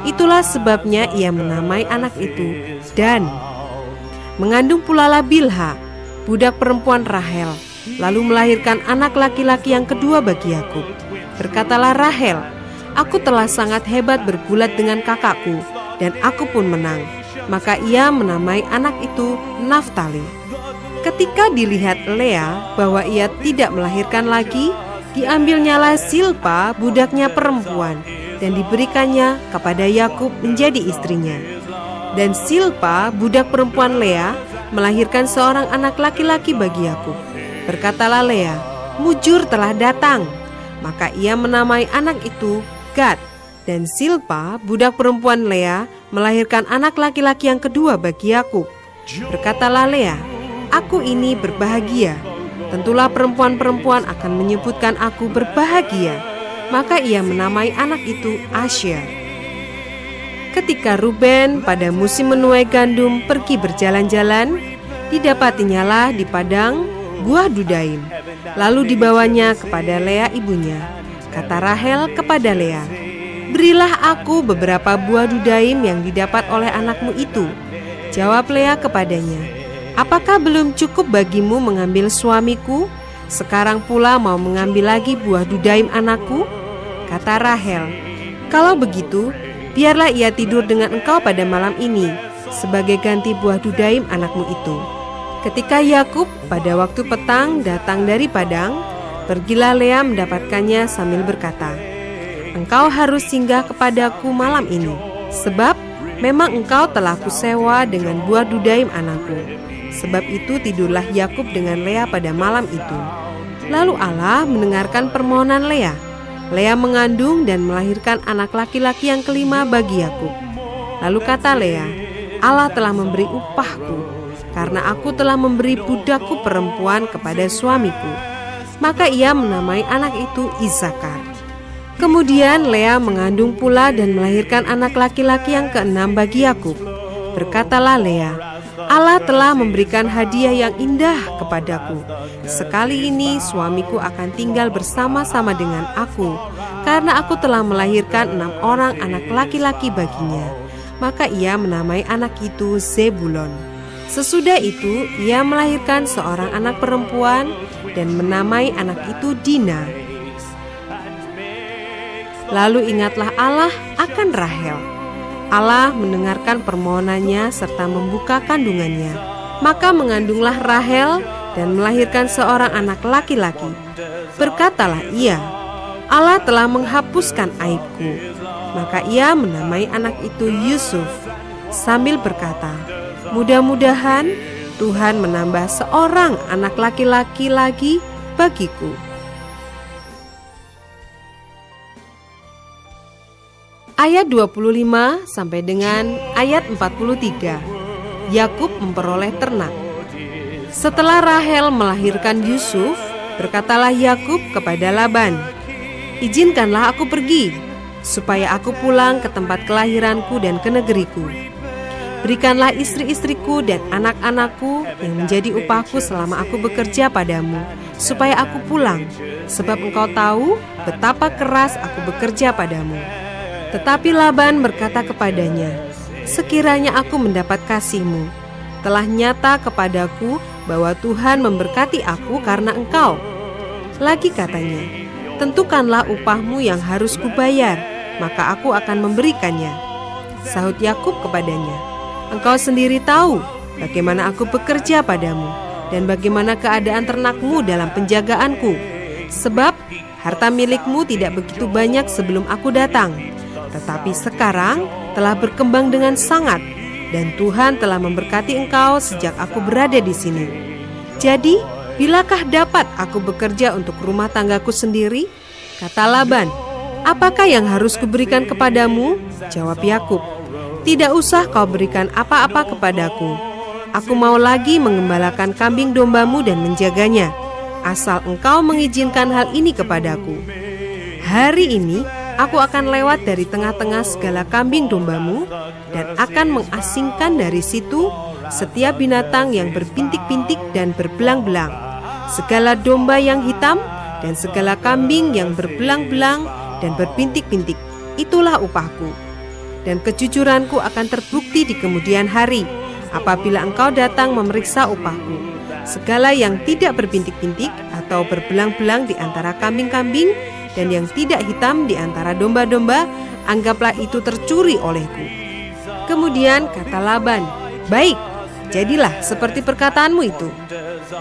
Itulah sebabnya ia menamai anak itu Dan. Mengandung pula Bilha, budak perempuan Rahel, lalu melahirkan anak laki-laki yang kedua bagi Yakub. Berkatalah Rahel, aku telah sangat hebat bergulat dengan kakakku, dan aku pun menang. Maka ia menamai anak itu Naftali. Ketika dilihat Lea bahwa ia tidak melahirkan lagi, diambilnyalah Silpa, budaknya perempuan, dan diberikannya kepada Yakub menjadi istrinya. Dan Silpa, budak perempuan Lea, melahirkan seorang anak laki-laki bagi Yakub. Berkatalah Lea, mujur telah datang. Maka ia menamai anak itu Gad. Dan Silpa, budak perempuan Lea, melahirkan anak laki-laki yang kedua bagi Yakub. Berkatalah Lea, aku ini berbahagia. Tentulah perempuan-perempuan akan menyebutkan aku berbahagia. Maka ia menamai anak itu Asher. Ketika Ruben pada musim menuai gandum pergi berjalan-jalan, didapatinya lah di padang buah dudaim. Lalu dibawanya kepada Lea ibunya. Kata Rahel kepada Lea, berilah aku beberapa buah dudaim yang didapat oleh anakmu itu. Jawab Lea kepadanya, apakah belum cukup bagimu mengambil suamiku? Sekarang pula mau mengambil lagi buah dudaim anakku? Kata Rahel, kalau begitu, biarlah ia tidur dengan engkau pada malam ini, sebagai ganti buah dudaim anakmu itu. Ketika Yakub pada waktu petang datang dari padang, pergilah Lea mendapatkannya sambil berkata, engkau harus singgah kepadaku malam ini, sebab memang engkau telah kusewa dengan buah dudaim anakku. Sebab itu tidurlah Yakub dengan Lea pada malam itu. Lalu Allah mendengarkan permohonan Lea. Lea mengandung dan melahirkan anak laki-laki yang kelima bagi Yakub. Lalu kata Lea, Allah telah memberi upahku, karena aku telah memberi budakku perempuan kepada suamiku. Maka ia menamai anak itu Isakar. Kemudian Lea mengandung pula dan melahirkan anak laki-laki yang keenam bagi Yakub. Berkatalah Lea, Allah telah memberikan hadiah yang indah kepadaku. Sekali ini suamiku akan tinggal bersama-sama dengan aku, karena aku telah melahirkan 6 orang anak laki-laki baginya. Maka ia menamai anak itu Zebulon. Sesudah itu ia melahirkan seorang anak perempuan dan menamai anak itu Dina. Lalu ingatlah Allah akan Rahel. Allah mendengarkan permohonannya serta membuka kandungannya. Maka mengandunglah Rahel dan melahirkan seorang anak laki-laki. Berkatalah ia, Allah telah menghapuskan aibku. Maka ia menamai anak itu Yusuf, sambil berkata, mudah-mudahan Tuhan menambah seorang anak laki-laki lagi bagiku. Ayat 25 sampai dengan ayat 43. Yakub memperoleh ternak. Setelah Rahel melahirkan Yusuf, berkatalah Yakub kepada Laban, izinkanlah aku pergi, supaya aku pulang ke tempat kelahiranku dan ke negeriku. Berikanlah istri-istriku dan anak-anakku yang menjadi upahku selama aku bekerja padamu, supaya aku pulang, sebab engkau tahu betapa keras aku bekerja padamu. Tetapi Laban berkata kepadanya, sekiranya aku mendapat kasihmu, telah nyata kepadaku bahwa Tuhan memberkati aku karena engkau. Lagi katanya, tentukanlah upahmu yang harus kubayar, maka aku akan memberikannya. Sahut Yakub kepadanya, engkau sendiri tahu bagaimana aku bekerja padamu, dan bagaimana keadaan ternakmu dalam penjagaanku. Sebab harta milikmu tidak begitu banyak sebelum aku datang, tetapi sekarang telah berkembang dengan sangat, dan Tuhan telah memberkati engkau sejak aku berada di sini. Jadi, bilakah dapat aku bekerja untuk rumah tanggaku sendiri? Kata Laban, "Apakah yang harus kuberikan kepadamu?" Jawab Yakub, "Tidak usah kau berikan apa-apa kepadaku. Aku mau lagi mengembalakan kambing dombamu dan menjaganya, asal engkau mengizinkan hal ini kepadaku. Hari ini aku akan lewat dari tengah-tengah segala kambing dombamu dan akan mengasingkan dari situ setiap binatang yang berpintik-pintik dan berbelang-belang, segala domba yang hitam dan segala kambing yang berbelang-belang dan berpintik-pintik. Itulah upahku. Dan kejujuranku akan terbukti di kemudian hari apabila engkau datang memeriksa upahku. Segala yang tidak berpintik-pintik atau berbelang-belang di antara kambing-kambing dan yang tidak hitam di antara domba-domba, anggaplah itu tercuri olehku." Kemudian kata Laban, "Baik, jadilah seperti perkataanmu itu."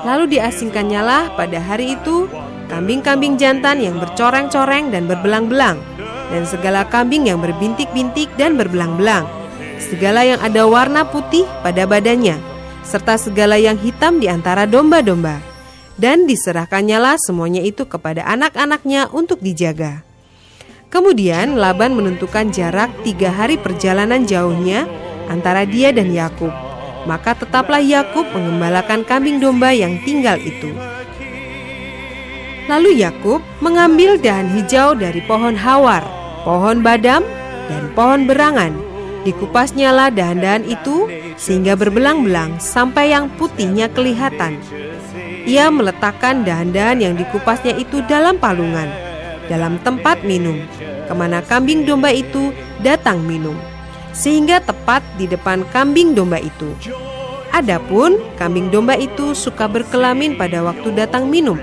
Lalu diasingkannyalah pada hari itu kambing-kambing jantan yang bercoreng-coreng dan berbelang-belang, dan segala kambing yang berbintik-bintik dan berbelang-belang, segala yang ada warna putih pada badannya, serta segala yang hitam di antara domba-domba. Dan diserahkannyalah semuanya itu kepada anak-anaknya untuk dijaga. Kemudian Laban menentukan jarak 3 hari perjalanan jauhnya antara dia dan Yakub. Maka tetaplah Yakub mengembalakan kambing domba yang tinggal itu. Lalu Yakub mengambil dahan hijau dari pohon hawar, pohon badam, dan pohon berangan. Dikupasnyalah dahan-dahan itu sehingga berbelang-belang sampai yang putihnya kelihatan. Ia meletakkan dahan-dahan yang dikupasnya itu dalam palungan, dalam tempat minum, kemana kambing domba itu datang minum, sehingga tepat di depan kambing domba itu. Adapun kambing domba itu suka berkelamin pada waktu datang minum.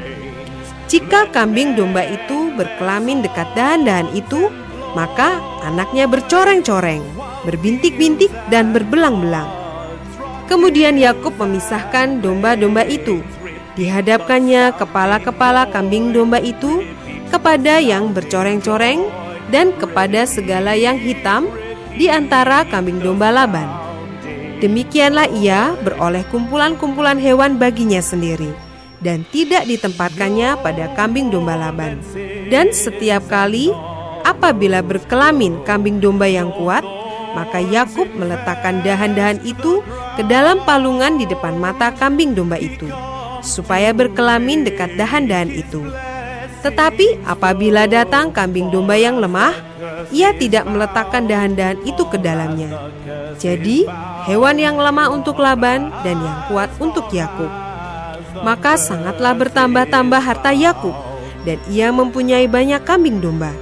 Jika kambing domba itu berkelamin dekat dahan-dahan itu, maka anaknya bercoreng-coreng, berbintik-bintik dan berbelang-belang. Kemudian Yakub memisahkan domba-domba itu. Dihadapkannya kepala-kepala kambing domba itu kepada yang bercoreng-coreng dan kepada segala yang hitam di antara kambing domba Laban. Demikianlah ia beroleh kumpulan-kumpulan hewan baginya sendiri, dan tidak ditempatkannya pada kambing domba Laban. Dan setiap kali apabila berkelamin kambing domba yang kuat, maka Yakub meletakkan dahan-dahan itu ke dalam palungan di depan mata kambing domba itu, supaya berkelamin dekat dahan-dahan itu. Tetapi apabila datang kambing domba yang lemah, ia tidak meletakkan dahan-dahan itu ke dalamnya. Jadi hewan yang lemah untuk Laban dan yang kuat untuk Yakub. Maka sangatlah bertambah-tambah harta Yakub, dan ia mempunyai banyak kambing domba,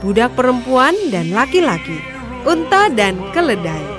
budak perempuan dan laki-laki, unta dan keledai.